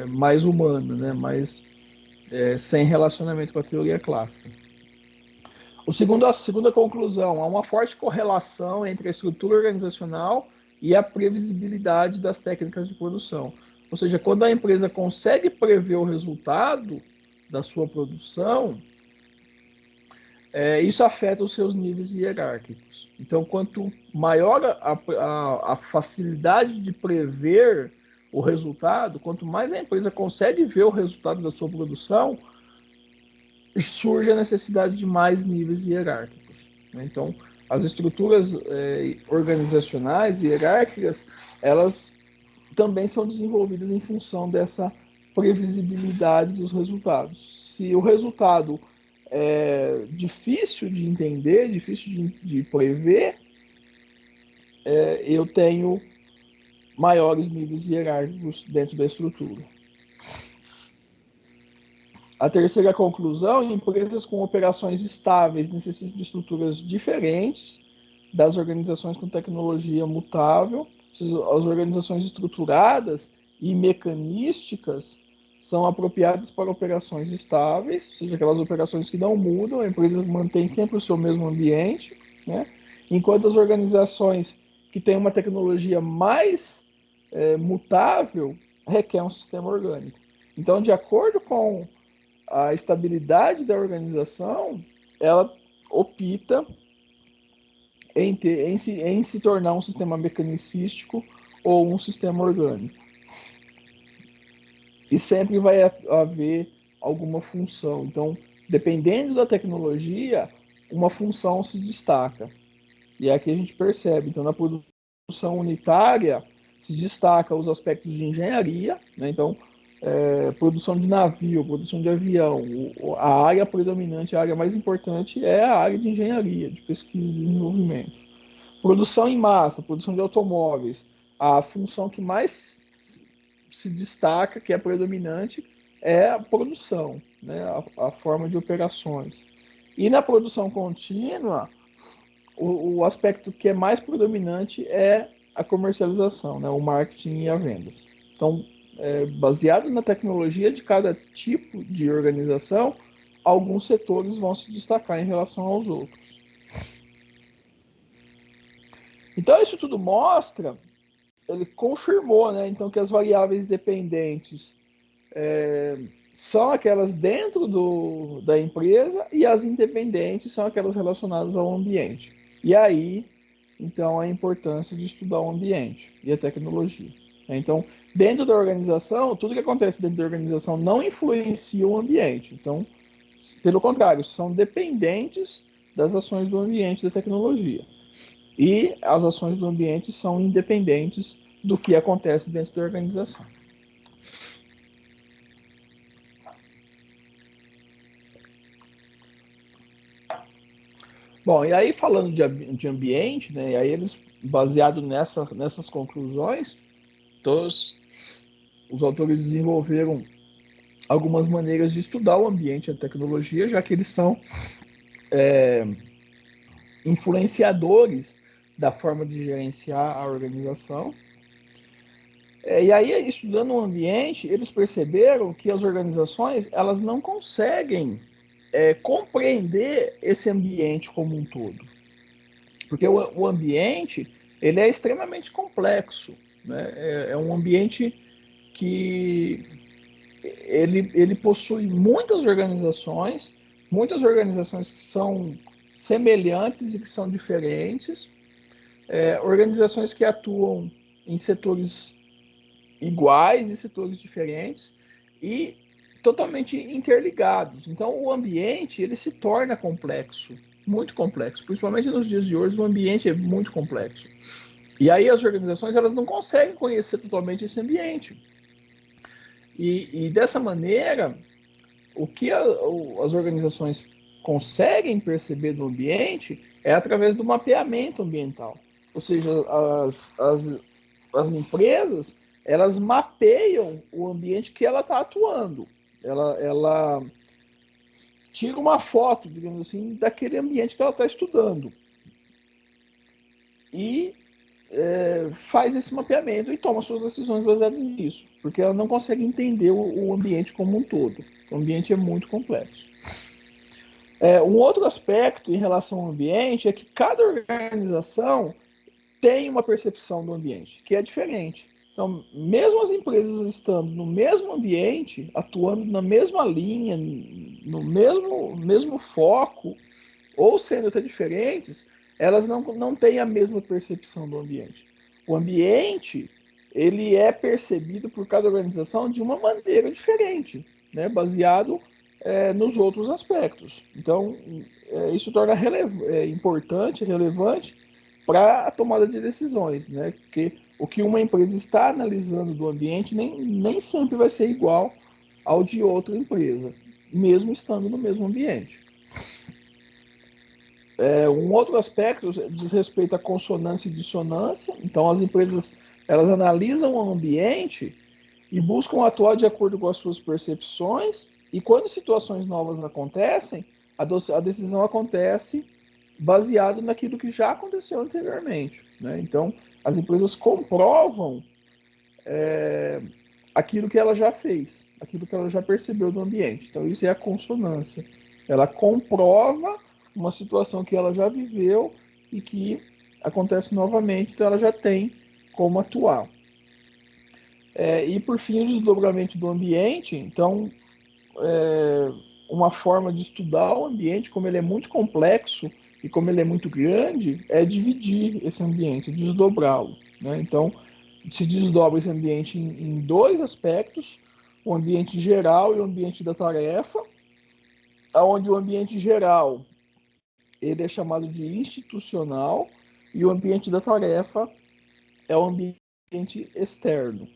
mais humana, né? Mais sem relacionamento com a teoria clássica. A segunda conclusão: há uma forte correlação entre a estrutura organizacional e a previsibilidade das técnicas de produção. Ou seja, quando a empresa consegue prever o resultado da sua produção, isso afeta os seus níveis hierárquicos. Então, quanto maior a facilidade de prever o resultado, quanto mais a empresa consegue ver o resultado da sua produção, surge a necessidade de mais níveis hierárquicos, né? Então, as estruturas organizacionais e hierárquicas, elas também são desenvolvidas em função dessa previsibilidade dos resultados. Se o resultado é difícil de entender, difícil de prever, eu tenho maiores níveis hierárquicos dentro da estrutura. A terceira conclusão, empresas com operações estáveis necessitam de estruturas diferentes das organizações com tecnologia mutável. As organizações estruturadas e mecanísticas são apropriadas para operações estáveis, ou seja, aquelas operações que não mudam, a empresa mantém sempre o seu mesmo ambiente, né? Enquanto as organizações que têm uma tecnologia mais mutável requer um sistema orgânico. Então, de acordo com a estabilidade da organização, ela opta em se tornar um sistema mecanicístico ou um sistema orgânico. E sempre vai haver alguma função. Então, dependendo da tecnologia, uma função se destaca. E é aqui a gente percebe. Então, na produção unitária, se destaca os aspectos de engenharia, né? Então, produção de navio, produção de avião, a área predominante, a área mais importante é a área de engenharia, de pesquisa e desenvolvimento. Produção em massa, produção de automóveis, a função que mais se destaca, que é predominante, é a produção, né? A forma de operações. E na produção contínua, o aspecto que é mais predominante é a comercialização, né? O marketing e a vendas. Então, baseado na tecnologia de cada tipo de organização, alguns setores vão se destacar em relação aos outros. Então, isso tudo mostra, ele confirmou, né, então, que as variáveis dependentes são aquelas dentro da empresa e as independentes são aquelas relacionadas ao ambiente. E aí, então, a importância de estudar o ambiente e a tecnologia. Então, dentro da organização, tudo que acontece dentro da organização não influencia o ambiente. Então, pelo contrário, são dependentes das ações do ambiente e da tecnologia. E as ações do ambiente são independentes do que acontece dentro da organização. Bom, e aí falando de ambiente, né, e aí eles, baseado nessas conclusões, todos os autores desenvolveram algumas maneiras de estudar o ambiente e a tecnologia, já que eles são influenciadores da forma de gerenciar a organização. E aí, estudando o ambiente, eles perceberam que as organizações elas não conseguem compreender esse ambiente como um todo. Porque o ambiente ele é extremamente complexo. Né? É um ambiente que ele possui muitas organizações que são semelhantes e que são diferentes, organizações que atuam em setores iguais e setores diferentes e totalmente interligados. Então, o ambiente ele se torna complexo, muito complexo. Principalmente nos dias de hoje, o ambiente é muito complexo. E aí as organizações elas não conseguem conhecer totalmente esse ambiente. E dessa maneira, o que as organizações conseguem perceber do ambiente é através do mapeamento ambiental. Ou seja, as empresas elas mapeiam o ambiente que ela está atuando. Ela tira uma foto, digamos assim, daquele ambiente que ela está estudando. E faz esse mapeamento e toma suas decisões baseadas nisso, porque ela não consegue entender o ambiente como um todo. O ambiente é muito complexo. Um outro aspecto em relação ao ambiente é que cada organização tem uma percepção do ambiente, que é diferente. Então, mesmo as empresas estando no mesmo ambiente, atuando na mesma linha, no mesmo foco, ou sendo até diferentes, elas não têm a mesma percepção do ambiente. O ambiente ele é percebido por cada organização de uma maneira diferente, né, baseado nos outros aspectos. Então, isso torna importante, relevante para a tomada de decisões, né? Porque o que uma empresa está analisando do ambiente nem sempre vai ser igual ao de outra empresa, mesmo estando no mesmo ambiente. Um outro aspecto diz respeito à consonância e dissonância. Então, as empresas elas analisam o ambiente e buscam atuar de acordo com as suas percepções E quando situações novas acontecem, a decisão acontece baseado naquilo que já aconteceu anteriormente, né? Então, as empresas comprovam aquilo que ela já fez, aquilo que ela já percebeu do ambiente. Então, isso é a consonância. Ela comprova uma situação que ela já viveu e que acontece novamente, então ela já tem como atuar. E por fim, o desdobramento do ambiente. Então, uma forma de estudar o ambiente, como ele é muito complexo e como ele é muito grande, é dividir esse ambiente, desdobrá-lo, né? Então, se desdobra esse ambiente em dois aspectos: o ambiente geral e o ambiente da tarefa, onde o ambiente geral ele é chamado de institucional e o ambiente da tarefa é o ambiente externo.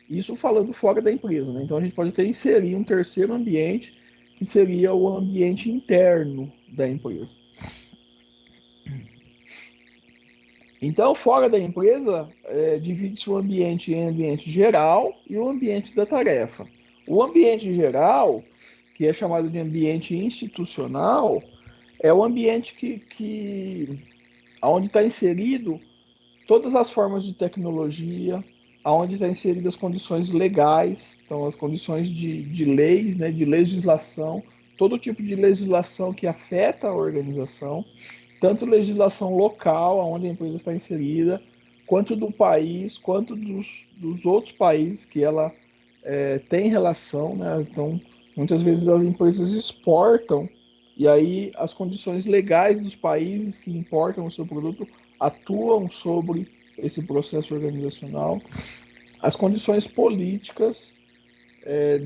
Isso falando fora da empresa, né? Então a gente pode até inserir um terceiro ambiente, que seria o ambiente interno da empresa. Então, fora da empresa, divide-se o ambiente em ambiente geral e o ambiente da tarefa. O ambiente geral, que é chamado de ambiente institucional, é o ambiente onde está inserido todas as formas de tecnologia, aonde está inseridas as condições legais, então as condições de leis, né, de legislação, todo tipo de legislação que afeta a organização, tanto legislação local, onde a empresa está inserida, quanto do país, quanto dos outros países que ela tem relação, né? Então, muitas vezes as empresas exportam e aí as condições legais dos países que importam o seu produto atuam sobre esse processo organizacional. As condições políticas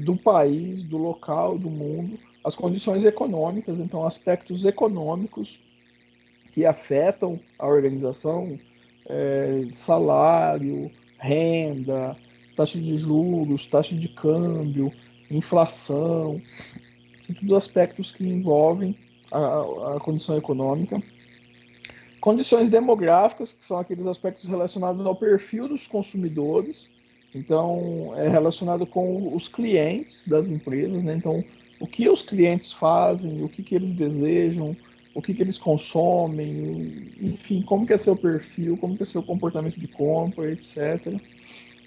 do país, do local, do mundo, as condições econômicas, então aspectos econômicos que afetam a organização, salário, renda, taxa de juros, taxa de câmbio, inflação, são tudo aspectos que envolvem a condição econômica. Condições demográficas, que são aqueles aspectos relacionados ao perfil dos consumidores, então é relacionado com os clientes das empresas, né? Então, o que os clientes fazem, o que eles desejam, o que eles consomem, enfim, como que é seu perfil, como que é seu comportamento de compra, etc.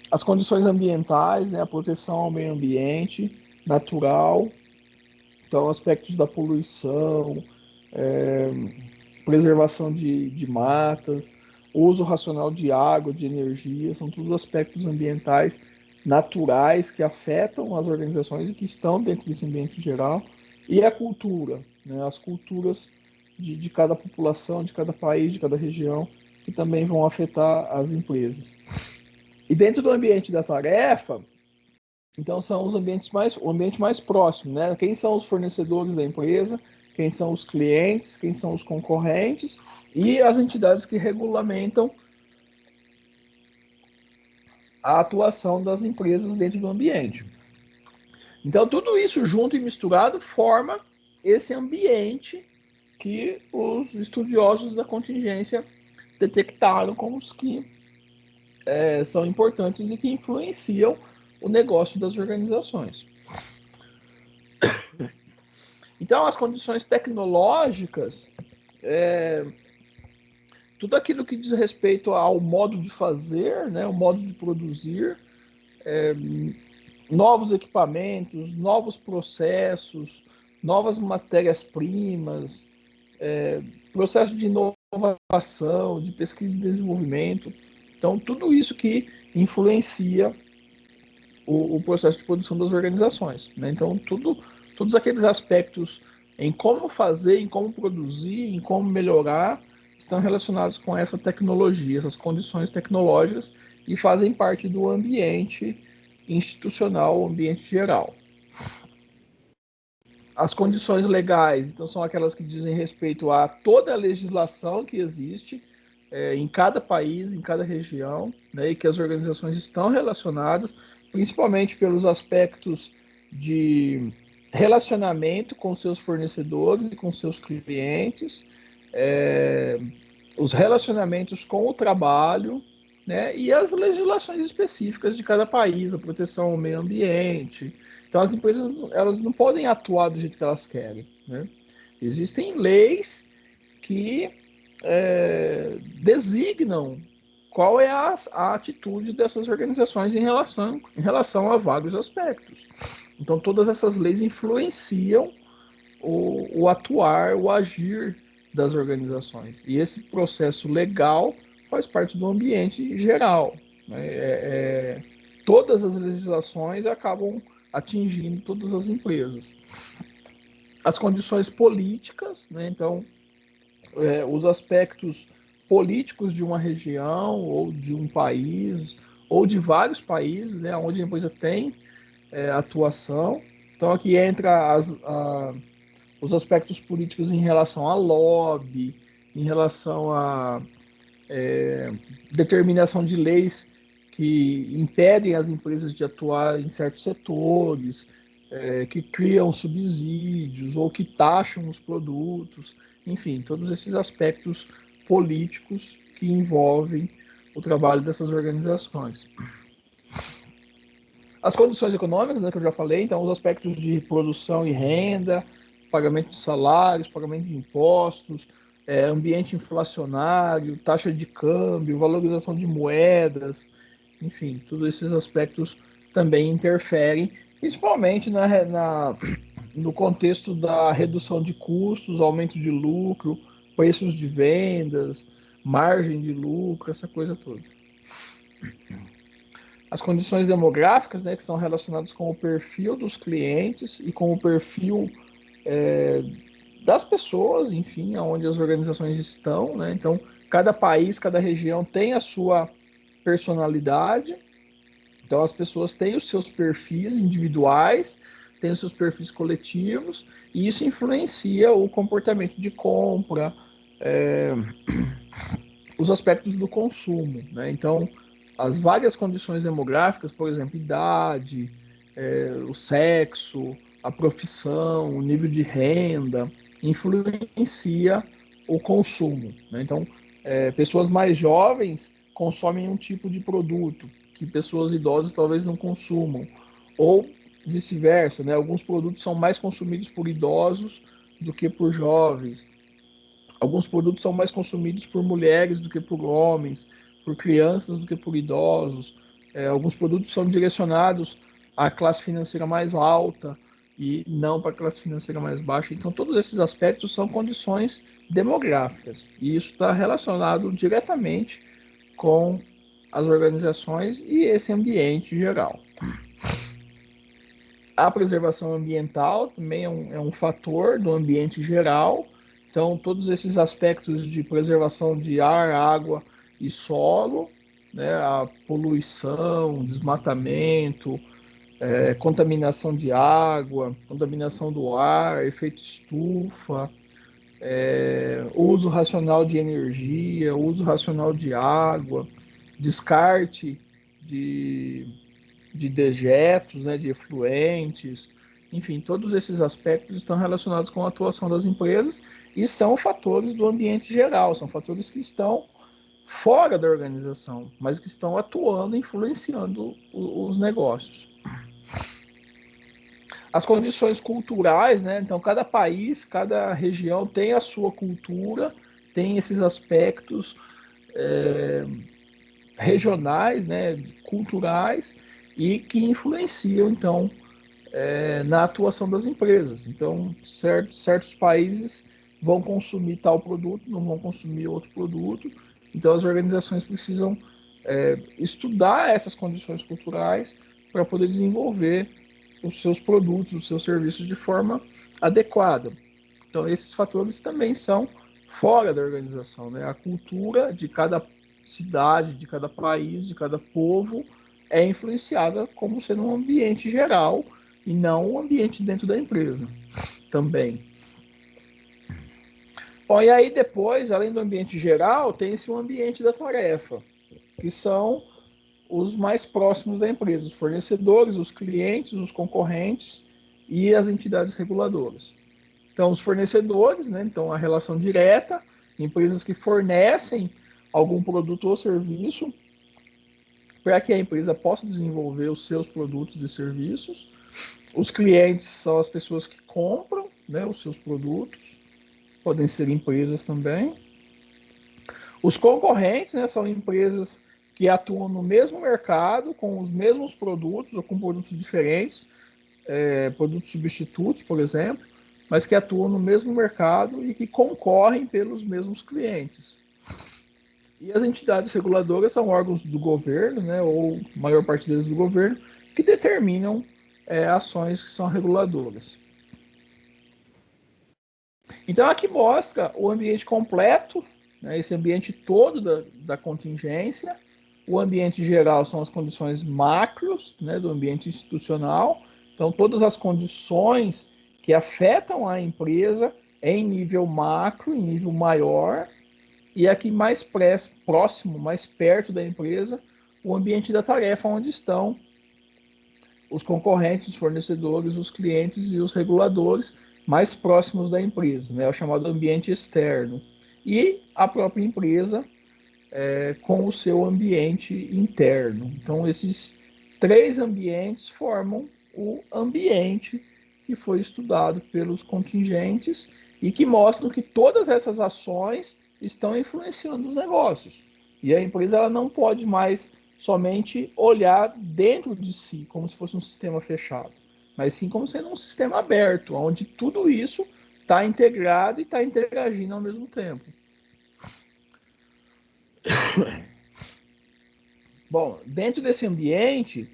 As condições ambientais, né? A proteção ao meio ambiente natural, então aspectos da poluição, preservação de matas, uso racional de água, de energia, são todos aspectos ambientais naturais que afetam as organizações e que estão dentro desse ambiente geral. E a cultura, né? As culturas de cada população, de cada país, de cada região, que também vão afetar as empresas. E dentro do ambiente da tarefa, então são os o ambiente mais próximo, né? Quem são os fornecedores da empresa, quem são os clientes, quem são os concorrentes e as entidades que regulamentam a atuação das empresas dentro do ambiente. Então tudo isso junto e misturado forma esse ambiente que os estudiosos da contingência detectaram como os que são importantes e que influenciam o negócio das organizações. Então, as condições tecnológicas, tudo aquilo que diz respeito ao modo de fazer, né, o modo de produzir, novos equipamentos, novos processos, novas matérias-primas, processo de inovação, de pesquisa e desenvolvimento. Então, tudo isso que influencia o processo de produção das organizações, né? Então, todos aqueles aspectos em como fazer, em como produzir, em como melhorar, estão relacionados com essa tecnologia, essas condições tecnológicas e fazem parte do ambiente institucional, o ambiente geral. As condições legais, então, são aquelas que dizem respeito a toda a legislação que existe em cada país, em cada região, né, e que as organizações estão relacionadas, principalmente pelos aspectos de relacionamento com seus fornecedores e com seus clientes, os relacionamentos com o trabalho, né, e as legislações específicas de cada país, a proteção ao meio ambiente, Então as empresas elas não podem atuar do jeito que elas querem, né? Existem leis que designam qual é a atitude dessas organizações em relação a vários aspectos. Então todas essas leis influenciam o atuar, o agir das organizações. E esse processo legal faz parte do ambiente geral, né? Todas as legislações acabam atingindo todas as empresas. As condições políticas, né? Então, os aspectos políticos de uma região ou de um país ou de vários países, né? Onde a empresa tem atuação. Então, aqui entra os aspectos políticos em relação a lobby, em relação a determinação de leis que impedem as empresas de atuar em certos setores, que criam subsídios ou que taxam os produtos, enfim, todos esses aspectos políticos que envolvem o trabalho dessas organizações. As condições econômicas, né, que eu já falei, então os aspectos de produção e renda, pagamento de salários, pagamento de impostos, ambiente inflacionário, taxa de câmbio, valorização de moedas, enfim, todos esses aspectos também interferem, principalmente no contexto da redução de custos, aumento de lucro, preços de vendas, margem de lucro, essa coisa toda. As condições demográficas, né, que são relacionadas com o perfil dos clientes e com o perfil das pessoas, enfim, onde as organizações estão, né? Então, cada país, cada região tem a sua personalidade. Então, as pessoas têm os seus perfis individuais, têm os seus perfis coletivos, e isso influencia o comportamento de compra, os aspectos do consumo, né? Então, as várias condições demográficas, por exemplo, idade, o sexo, a profissão, o nível de renda, influencia o consumo, né? Então, pessoas mais jovens consomem um tipo de produto que pessoas idosas talvez não consumam, ou vice-versa, né? Alguns produtos são mais consumidos por idosos do que por jovens. Alguns produtos são mais consumidos por mulheres do que por homens, por crianças do que por idosos. Alguns produtos são direcionados à classe financeira mais alta e não para a classe financeira mais baixa. Então, todos esses aspectos são condições demográficas. E isso está relacionado diretamente com as organizações e esse ambiente geral. A preservação ambiental também é um fator do ambiente geral. Então, todos esses aspectos de preservação de ar, água e solo, né, a poluição, desmatamento, contaminação de água, contaminação do ar, efeito estufa, uso racional de energia, uso racional de água, descarte de dejetos, né, de efluentes, enfim, todos esses aspectos estão relacionados com a atuação das empresas e são fatores do ambiente geral, são fatores que estão fora da organização, mas que estão atuando, influenciando os negócios. As condições culturais, né? Então, cada país, cada região tem a sua cultura, tem esses aspectos regionais, né, culturais, e que influenciam, então, na atuação das empresas. Então, certos países vão consumir tal produto, não vão consumir outro produto. Então, as organizações precisam estudar essas condições culturais para poder desenvolver os seus produtos, os seus serviços de forma adequada. Então, esses fatores também são fora da organização, né? A cultura de cada cidade, de cada país, de cada povo é influenciada como sendo um ambiente geral e não um ambiente dentro da empresa também. Bom, e aí depois, além do ambiente geral, tem-se o ambiente da tarefa, que são os mais próximos da empresa, os fornecedores, os clientes, os concorrentes e as entidades reguladoras. Então, os fornecedores, né? Então, a relação direta, empresas que fornecem algum produto ou serviço para que a empresa possa desenvolver os seus produtos e serviços. Os clientes são as pessoas que compram, né, os seus produtos, podem ser empresas também. Os concorrentes, né, são empresas que atuam no mesmo mercado, com os mesmos produtos ou com produtos diferentes, produtos substitutos, por exemplo, mas que atuam no mesmo mercado e que concorrem pelos mesmos clientes. E as entidades reguladoras são órgãos do governo, né, ou a maior parte deles do governo, que determinam ações que são reguladoras. Então aqui mostra o ambiente completo, né, esse ambiente todo da contingência. O ambiente geral são as condições macros, né, do ambiente institucional. Então todas as condições que afetam a empresa em nível macro, em nível maior. E aqui mais próximo, mais perto da empresa, o ambiente da tarefa, onde estão os concorrentes, os fornecedores, os clientes e os reguladores mais próximos da empresa, né? É o chamado ambiente externo. E a própria empresa com o seu ambiente interno. Então, esses três ambientes formam o ambiente que foi estudado pelos contingentes e que mostram que todas essas ações estão influenciando os negócios. E a empresa ela não pode mais somente olhar dentro de si, como se fosse um sistema fechado, mas sim como sendo um sistema aberto, onde tudo isso está integrado e está interagindo ao mesmo tempo. Bom, dentro desse ambiente,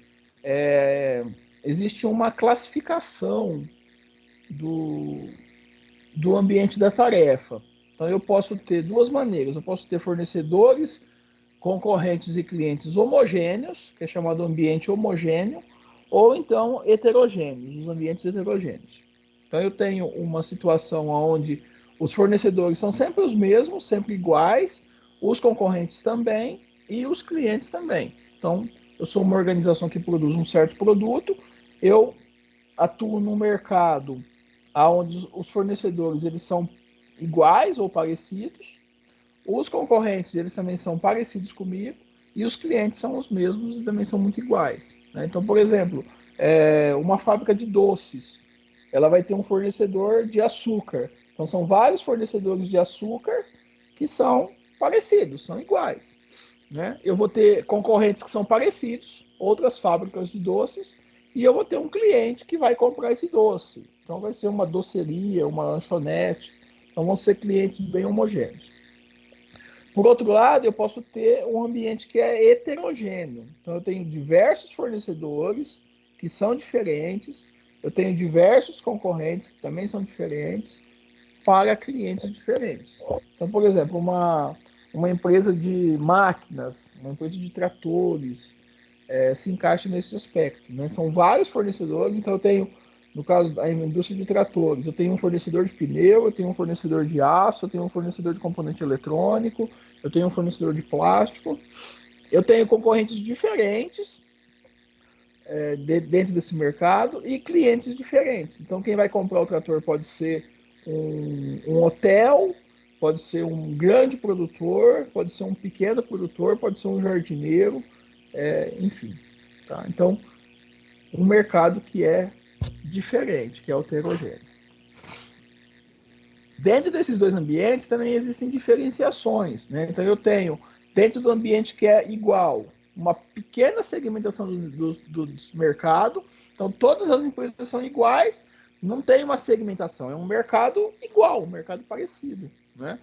existe uma classificação do ambiente da tarefa. Então, eu posso ter duas maneiras. Eu posso ter fornecedores, concorrentes e clientes homogêneos, que é chamado ambiente homogêneo, ou então heterogêneos, os ambientes heterogêneos. Então, eu tenho uma situação onde os fornecedores são sempre os mesmos, sempre iguais, os concorrentes também e os clientes também. Então, eu sou uma organização que produz um certo produto, eu atuo no mercado onde os fornecedores eles são iguais ou parecidos, os concorrentes eles também são parecidos comigo e os clientes são os mesmos e também são muito iguais. Né? Então, por exemplo, uma fábrica de doces, ela vai ter um fornecedor de açúcar. Então, são vários fornecedores de açúcar que são parecidos, são iguais. Né? Eu vou ter concorrentes que são parecidos, outras fábricas de doces, e eu vou ter um cliente que vai comprar esse doce. Então vai ser uma doceria, uma lanchonete. Então vão ser clientes bem homogêneos. Por outro lado, eu posso ter um ambiente que é heterogêneo. Então eu tenho diversos fornecedores que são diferentes, eu tenho diversos concorrentes que também são diferentes para clientes diferentes. Então, por exemplo, uma empresa de máquinas, uma empresa de tratores, se encaixa nesse aspecto. Né? São vários fornecedores, então eu tenho, no caso da indústria de tratores, eu tenho um fornecedor de pneu, eu tenho um fornecedor de aço, eu tenho um fornecedor de componente eletrônico, eu tenho um fornecedor de plástico, eu tenho concorrentes diferentes dentro desse mercado e clientes diferentes. Então, quem vai comprar o trator pode ser um hotel, pode ser um grande produtor, pode ser um pequeno produtor, pode ser um jardineiro, enfim. Tá? Então, um mercado que é diferente, que é heterogêneo. Dentro desses dois ambientes também existem diferenciações. Né? Então, eu tenho, dentro do ambiente que é igual, uma pequena segmentação do mercado. Então, todas as empresas são iguais, não tem uma segmentação, é um mercado igual, um mercado parecido. Né?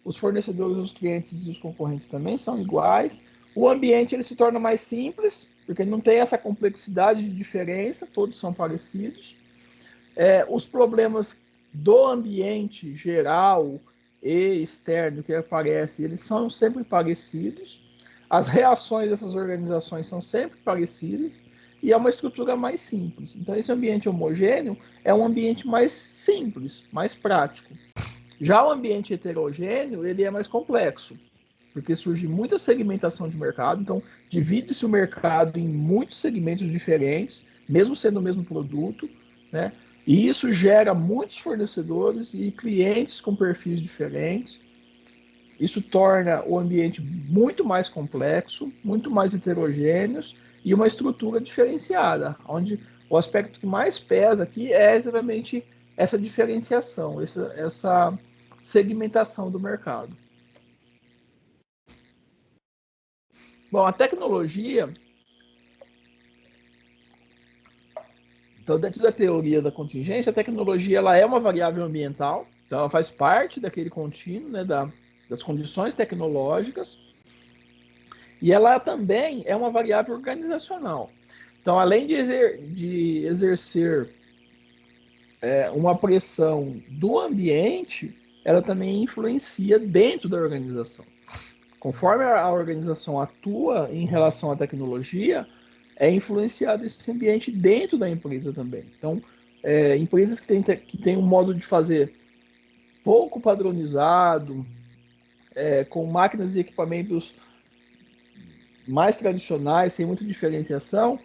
Os fornecedores, os clientes e os concorrentes também são iguais. O ambiente ele se torna mais simples, porque não tem essa complexidade de diferença, todos são parecidos. Os problemas do ambiente geral e externo que aparece, eles são sempre parecidos. As reações dessas organizações são sempre parecidas e é uma estrutura mais simples. Então, esse ambiente homogêneo é um ambiente mais simples, mais prático. Já o ambiente heterogêneo, ele é mais complexo, porque surge muita segmentação de mercado, então divide-se o mercado em muitos segmentos diferentes, mesmo sendo o mesmo produto, né? E isso gera muitos fornecedores e clientes com perfis diferentes. Isso torna o ambiente muito mais complexo, muito mais heterogêneo e uma estrutura diferenciada, onde o aspecto que mais pesa aqui é exatamente essa diferenciação, essa segmentação do mercado. Bom, a tecnologia, então dentro da teoria da contingência, a tecnologia ela é uma variável ambiental, então ela faz parte daquele contínuo, né, das condições tecnológicas, e ela também é uma variável organizacional. Então, além de exercer uma pressão do ambiente, ela também influencia dentro da organização. Conforme a organização atua em relação à tecnologia, é influenciado esse ambiente dentro da empresa também. Então, empresas que têm um modo de fazer pouco padronizado, com máquinas e equipamentos mais tradicionais, sem muita diferenciação,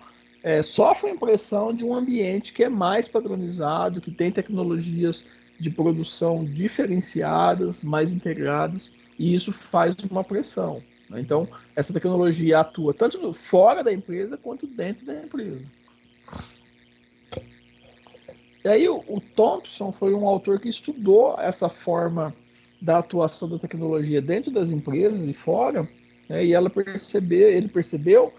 sofrem pressão de um ambiente que é mais padronizado, que tem tecnologias de produção diferenciadas, mais integradas, e isso faz uma pressão. Né? Então, essa tecnologia atua tanto fora da empresa quanto dentro da empresa. E aí o Thompson foi um autor que estudou essa forma da atuação da tecnologia dentro das empresas e fora, né? E ele percebeu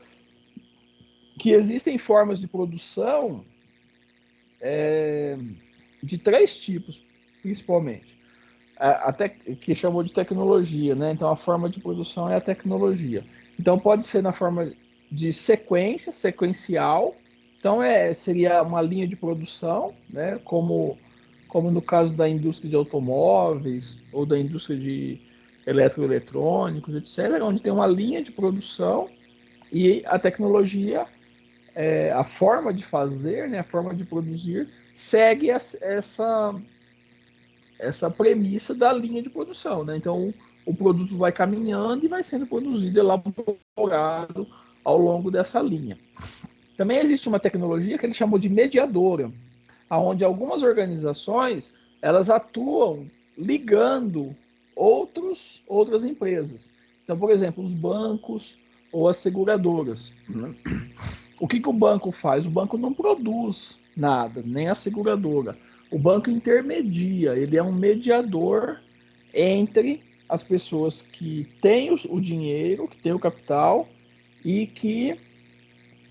que existem formas de produção de 3 tipos, principalmente. Até que chamou de tecnologia, né? Então a forma de produção é a tecnologia. Então pode ser na forma de sequencial. Então seria uma linha de produção, né? Como no caso da indústria de automóveis ou da indústria de eletroeletrônicos, etc., onde tem uma linha de produção e a tecnologia, a forma de fazer, né? A forma de produzir segue essa premissa da linha de produção, né? Então o produto vai caminhando e vai sendo produzido, elaborado ao longo dessa linha. Também existe uma tecnologia que ele chamou de mediadora, onde algumas organizações elas atuam ligando outras empresas. Então, por exemplo, os bancos ou as seguradoras. O que o banco faz? O banco não produz nada, nem a seguradora. O banco intermedia, ele é um mediador entre as pessoas que têm o dinheiro, que têm o capital e que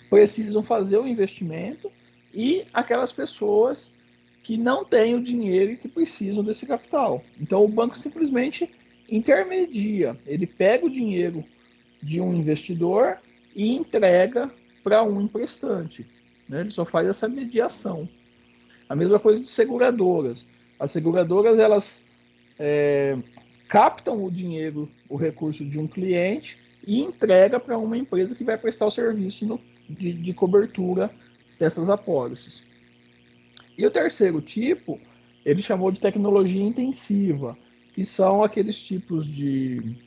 precisam fazer o investimento e aquelas pessoas que não têm o dinheiro e que precisam desse capital. Então o banco simplesmente intermedia, ele pega o dinheiro de um investidor e entrega para um emprestante. Né? Ele só faz essa mediação. A mesma coisa de seguradoras. As seguradoras, elas captam o dinheiro, o recurso de um cliente e entrega para uma empresa que vai prestar o serviço de cobertura dessas apólices. E o terceiro tipo, ele chamou de tecnologia intensiva, que são aqueles tipos de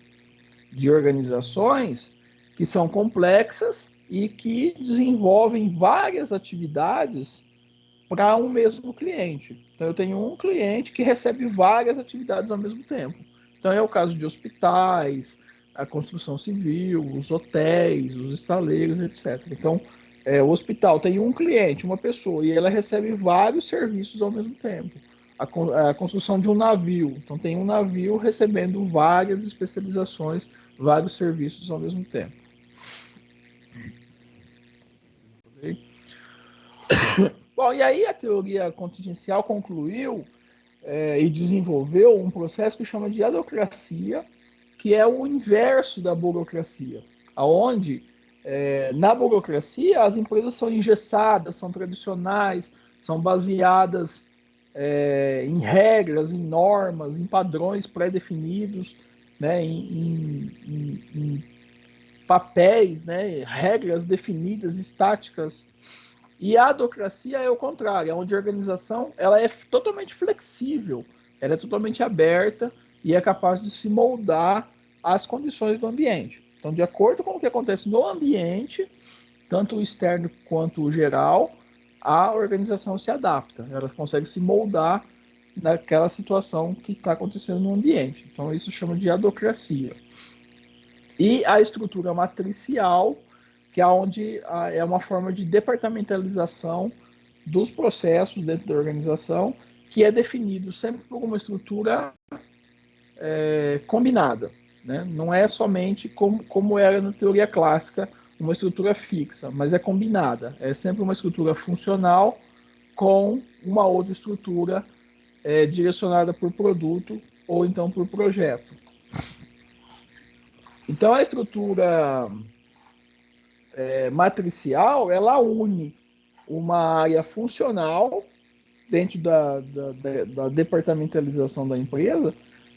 organizações que são complexas e que desenvolvem várias atividades para um mesmo cliente. Então, eu tenho um cliente que recebe várias atividades ao mesmo tempo. Então, é o caso de hospitais, a construção civil, os hotéis, os estaleiros, etc. Então, o hospital tem um cliente, uma pessoa, e ela recebe vários serviços ao mesmo tempo. A construção de um navio. Então, tem um navio recebendo várias especializações, vários serviços ao mesmo tempo. Bom, e aí a teoria contingencial concluiu e desenvolveu um processo que chama de adocracia, que é o inverso da burocracia, onde na burocracia as empresas são engessadas, são tradicionais, são baseadas em regras, em normas, em padrões pré-definidos, né, em papéis, né, regras definidas, estáticas. E a adocracia é o contrário, onde a organização ela é totalmente flexível, ela é totalmente aberta e é capaz de se moldar às condições do ambiente. Então, de acordo com o que acontece no ambiente, tanto o externo quanto o geral, a organização se adapta, ela consegue se moldar naquela situação que está acontecendo no ambiente. Então, isso chama de adocracia. E a estrutura matricial, que é onde é uma forma de departamentalização dos processos dentro da organização, que é definido sempre por uma estrutura combinada. Né? Não é somente como era na teoria clássica, uma estrutura fixa, mas é combinada. É sempre uma estrutura funcional com uma outra estrutura direcionada por produto ou então por projeto. Então a estrutura matricial, ela une uma área funcional dentro da departamentalização da empresa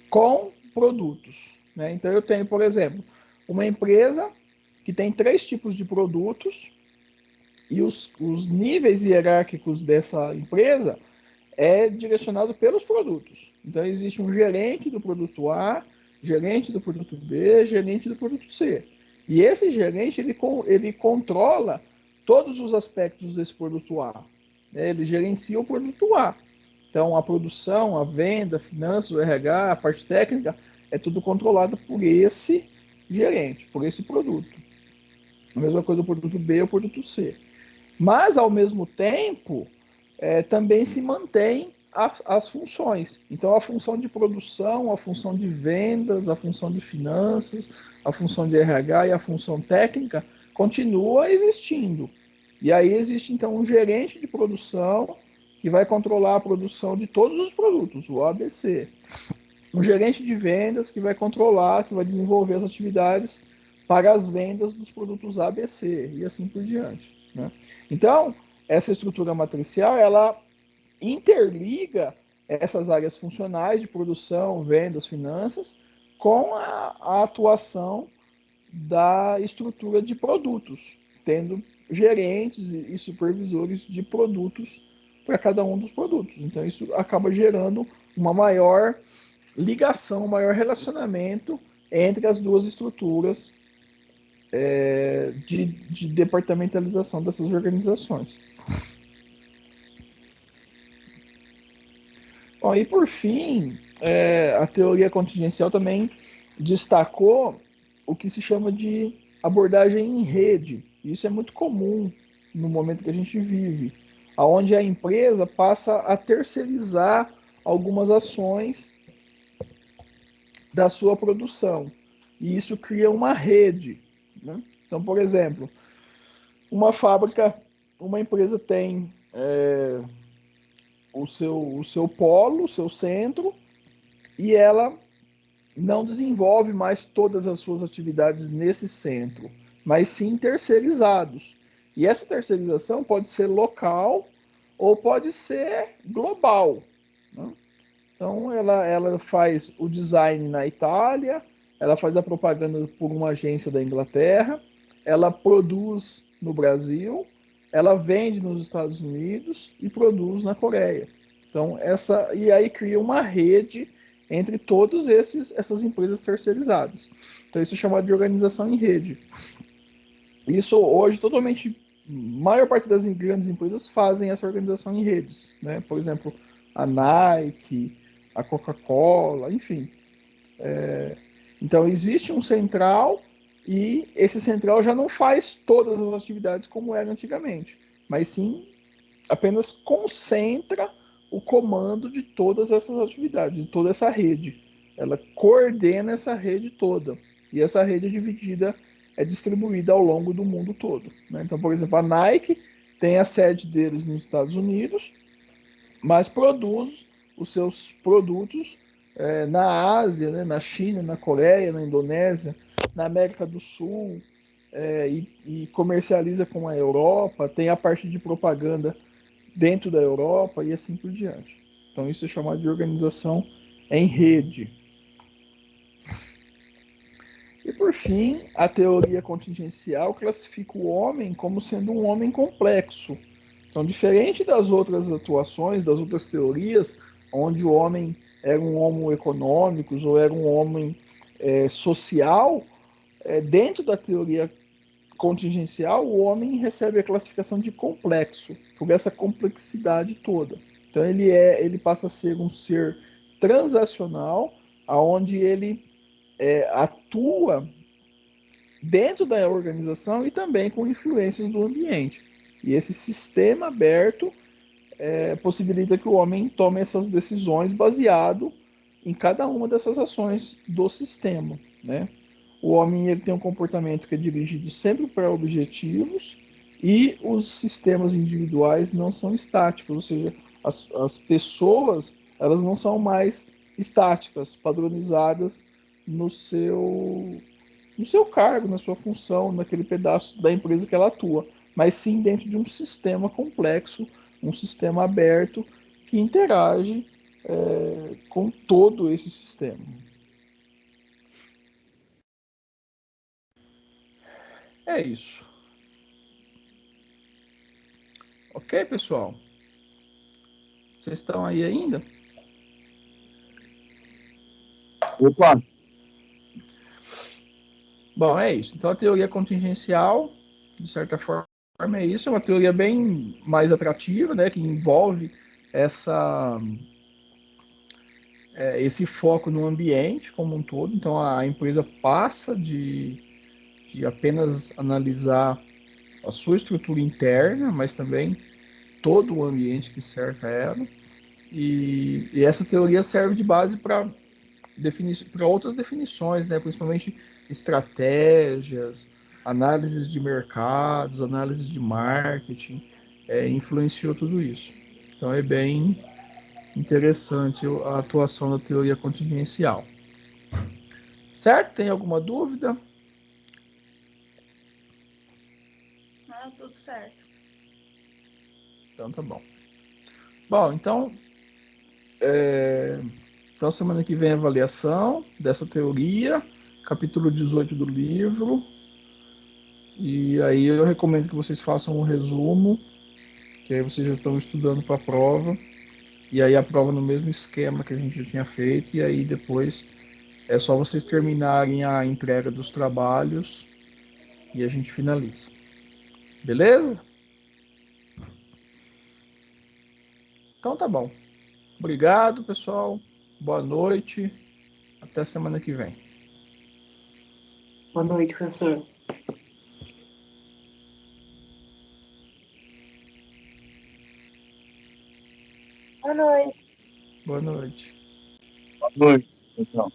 com produtos. Né? Então eu tenho, por exemplo, uma empresa que tem 3 tipos de produtos e os níveis hierárquicos dessa empresa é direcionado pelos produtos. Então existe um gerente do produto A, gerente do produto B, gerente do produto C. E esse gerente ele controla todos os aspectos desse produto A. Ele gerencia o produto A. Então a produção, a venda, a finanças, o RH, a parte técnica, é tudo controlado por esse gerente, por esse produto. A mesma coisa o produto B e o produto C. Mas, ao mesmo tempo, também se mantém as funções. Então, a função de produção, a função de vendas, a função de finanças, a função de RH e a função técnica continua existindo. E aí existe, então, um gerente de produção que vai controlar a produção de todos os produtos, o ABC. Um gerente de vendas que vai controlar, que vai desenvolver as atividades para as vendas dos produtos ABC e assim por diante. Né? Então, essa estrutura matricial, ela interliga essas áreas funcionais de produção, vendas, finanças, com a atuação da estrutura de produtos, tendo gerentes e supervisores de produtos para cada um dos produtos. Então, isso acaba gerando uma maior ligação, um maior relacionamento entre as duas estruturas de departamentalização dessas organizações. Bom, e por fim, a teoria contingencial também destacou o que se chama de abordagem em rede. Isso é muito comum no momento que a gente vive, onde a empresa passa a terceirizar algumas ações da sua produção. E isso cria uma rede. Né? Então, por exemplo, uma fábrica, uma empresa tem o seu polo, o seu centro, e ela não desenvolve mais todas as suas atividades nesse centro, mas sim terceirizados. E essa terceirização pode ser local ou pode ser global. Né? Então, ela faz o design na Itália, ela faz a propaganda por uma agência da Inglaterra, ela produz no Brasil, ela vende nos Estados Unidos e produz na Coreia. Então, e aí cria uma rede entre todas essas empresas terceirizadas. Então, isso é chamado de organização em rede. Isso hoje totalmente, maior parte das grandes empresas fazem essa organização em redes. Né? Por exemplo, a Nike, a Coca-Cola, enfim. Então, existe um central e esse central já não faz todas as atividades como era antigamente, mas sim apenas concentra o comando de todas essas atividades, de toda essa rede. Ela coordena essa rede toda. E essa rede é distribuída ao longo do mundo todo. Né? Então, por exemplo, a Nike tem a sede deles nos Estados Unidos, mas produz os seus produtos na Ásia, né? Na China, na Coreia, na Indonésia, na América do Sul, e comercializa com a Europa, tem a parte de propaganda dentro da Europa e assim por diante. Então isso é chamado de organização em rede. E por fim, a teoria contingencial classifica o homem como sendo um homem complexo. Então, diferente das outras atuações, das outras teorias, onde o homem era um homo econômicos ou era um homem social, dentro da teoria contingencial, o homem recebe a classificação de complexo, por essa complexidade toda. Então ele passa a ser um ser transacional, aonde ele atua dentro da organização e também com influências do ambiente. E esse sistema aberto, possibilita que o homem tome essas decisões baseado em cada uma dessas ações do sistema, né? O homem ele tem um comportamento que é dirigido sempre para objetivos e os sistemas individuais não são estáticos, ou seja, as pessoas elas não são mais estáticas, padronizadas no seu cargo, na sua função, naquele pedaço da empresa que ela atua, mas sim dentro de um sistema complexo, um sistema aberto que interage com todo esse sistema. É isso. Ok, pessoal? Vocês estão aí ainda? Opa! Bom, é isso. Então a teoria contingencial, de certa forma, é isso. É uma teoria bem mais atrativa, né? Que envolve esse foco no ambiente como um todo. Então a empresa passa de apenas analisar a sua estrutura interna, mas também todo o ambiente que cerca ela. E essa teoria serve de base para outras definições, né? Principalmente estratégias, análises de mercados, análises de marketing, influenciou tudo isso. Então é bem interessante a atuação da teoria contingencial. Certo? Tem alguma dúvida? Ah, tudo certo. Então tá bom. Bom, então semana que vem a avaliação dessa teoria, capítulo 18 do livro. E aí eu recomendo que vocês façam um resumo, que aí vocês já estão estudando para a prova. E aí a prova no mesmo esquema que a gente já tinha feito. E aí depois é só vocês terminarem a entrega dos trabalhos e a gente finaliza. Beleza? Então tá bom. Obrigado, pessoal. Boa noite. Até semana que vem. Boa noite, professor. Boa noite. Boa noite. Boa noite, pessoal.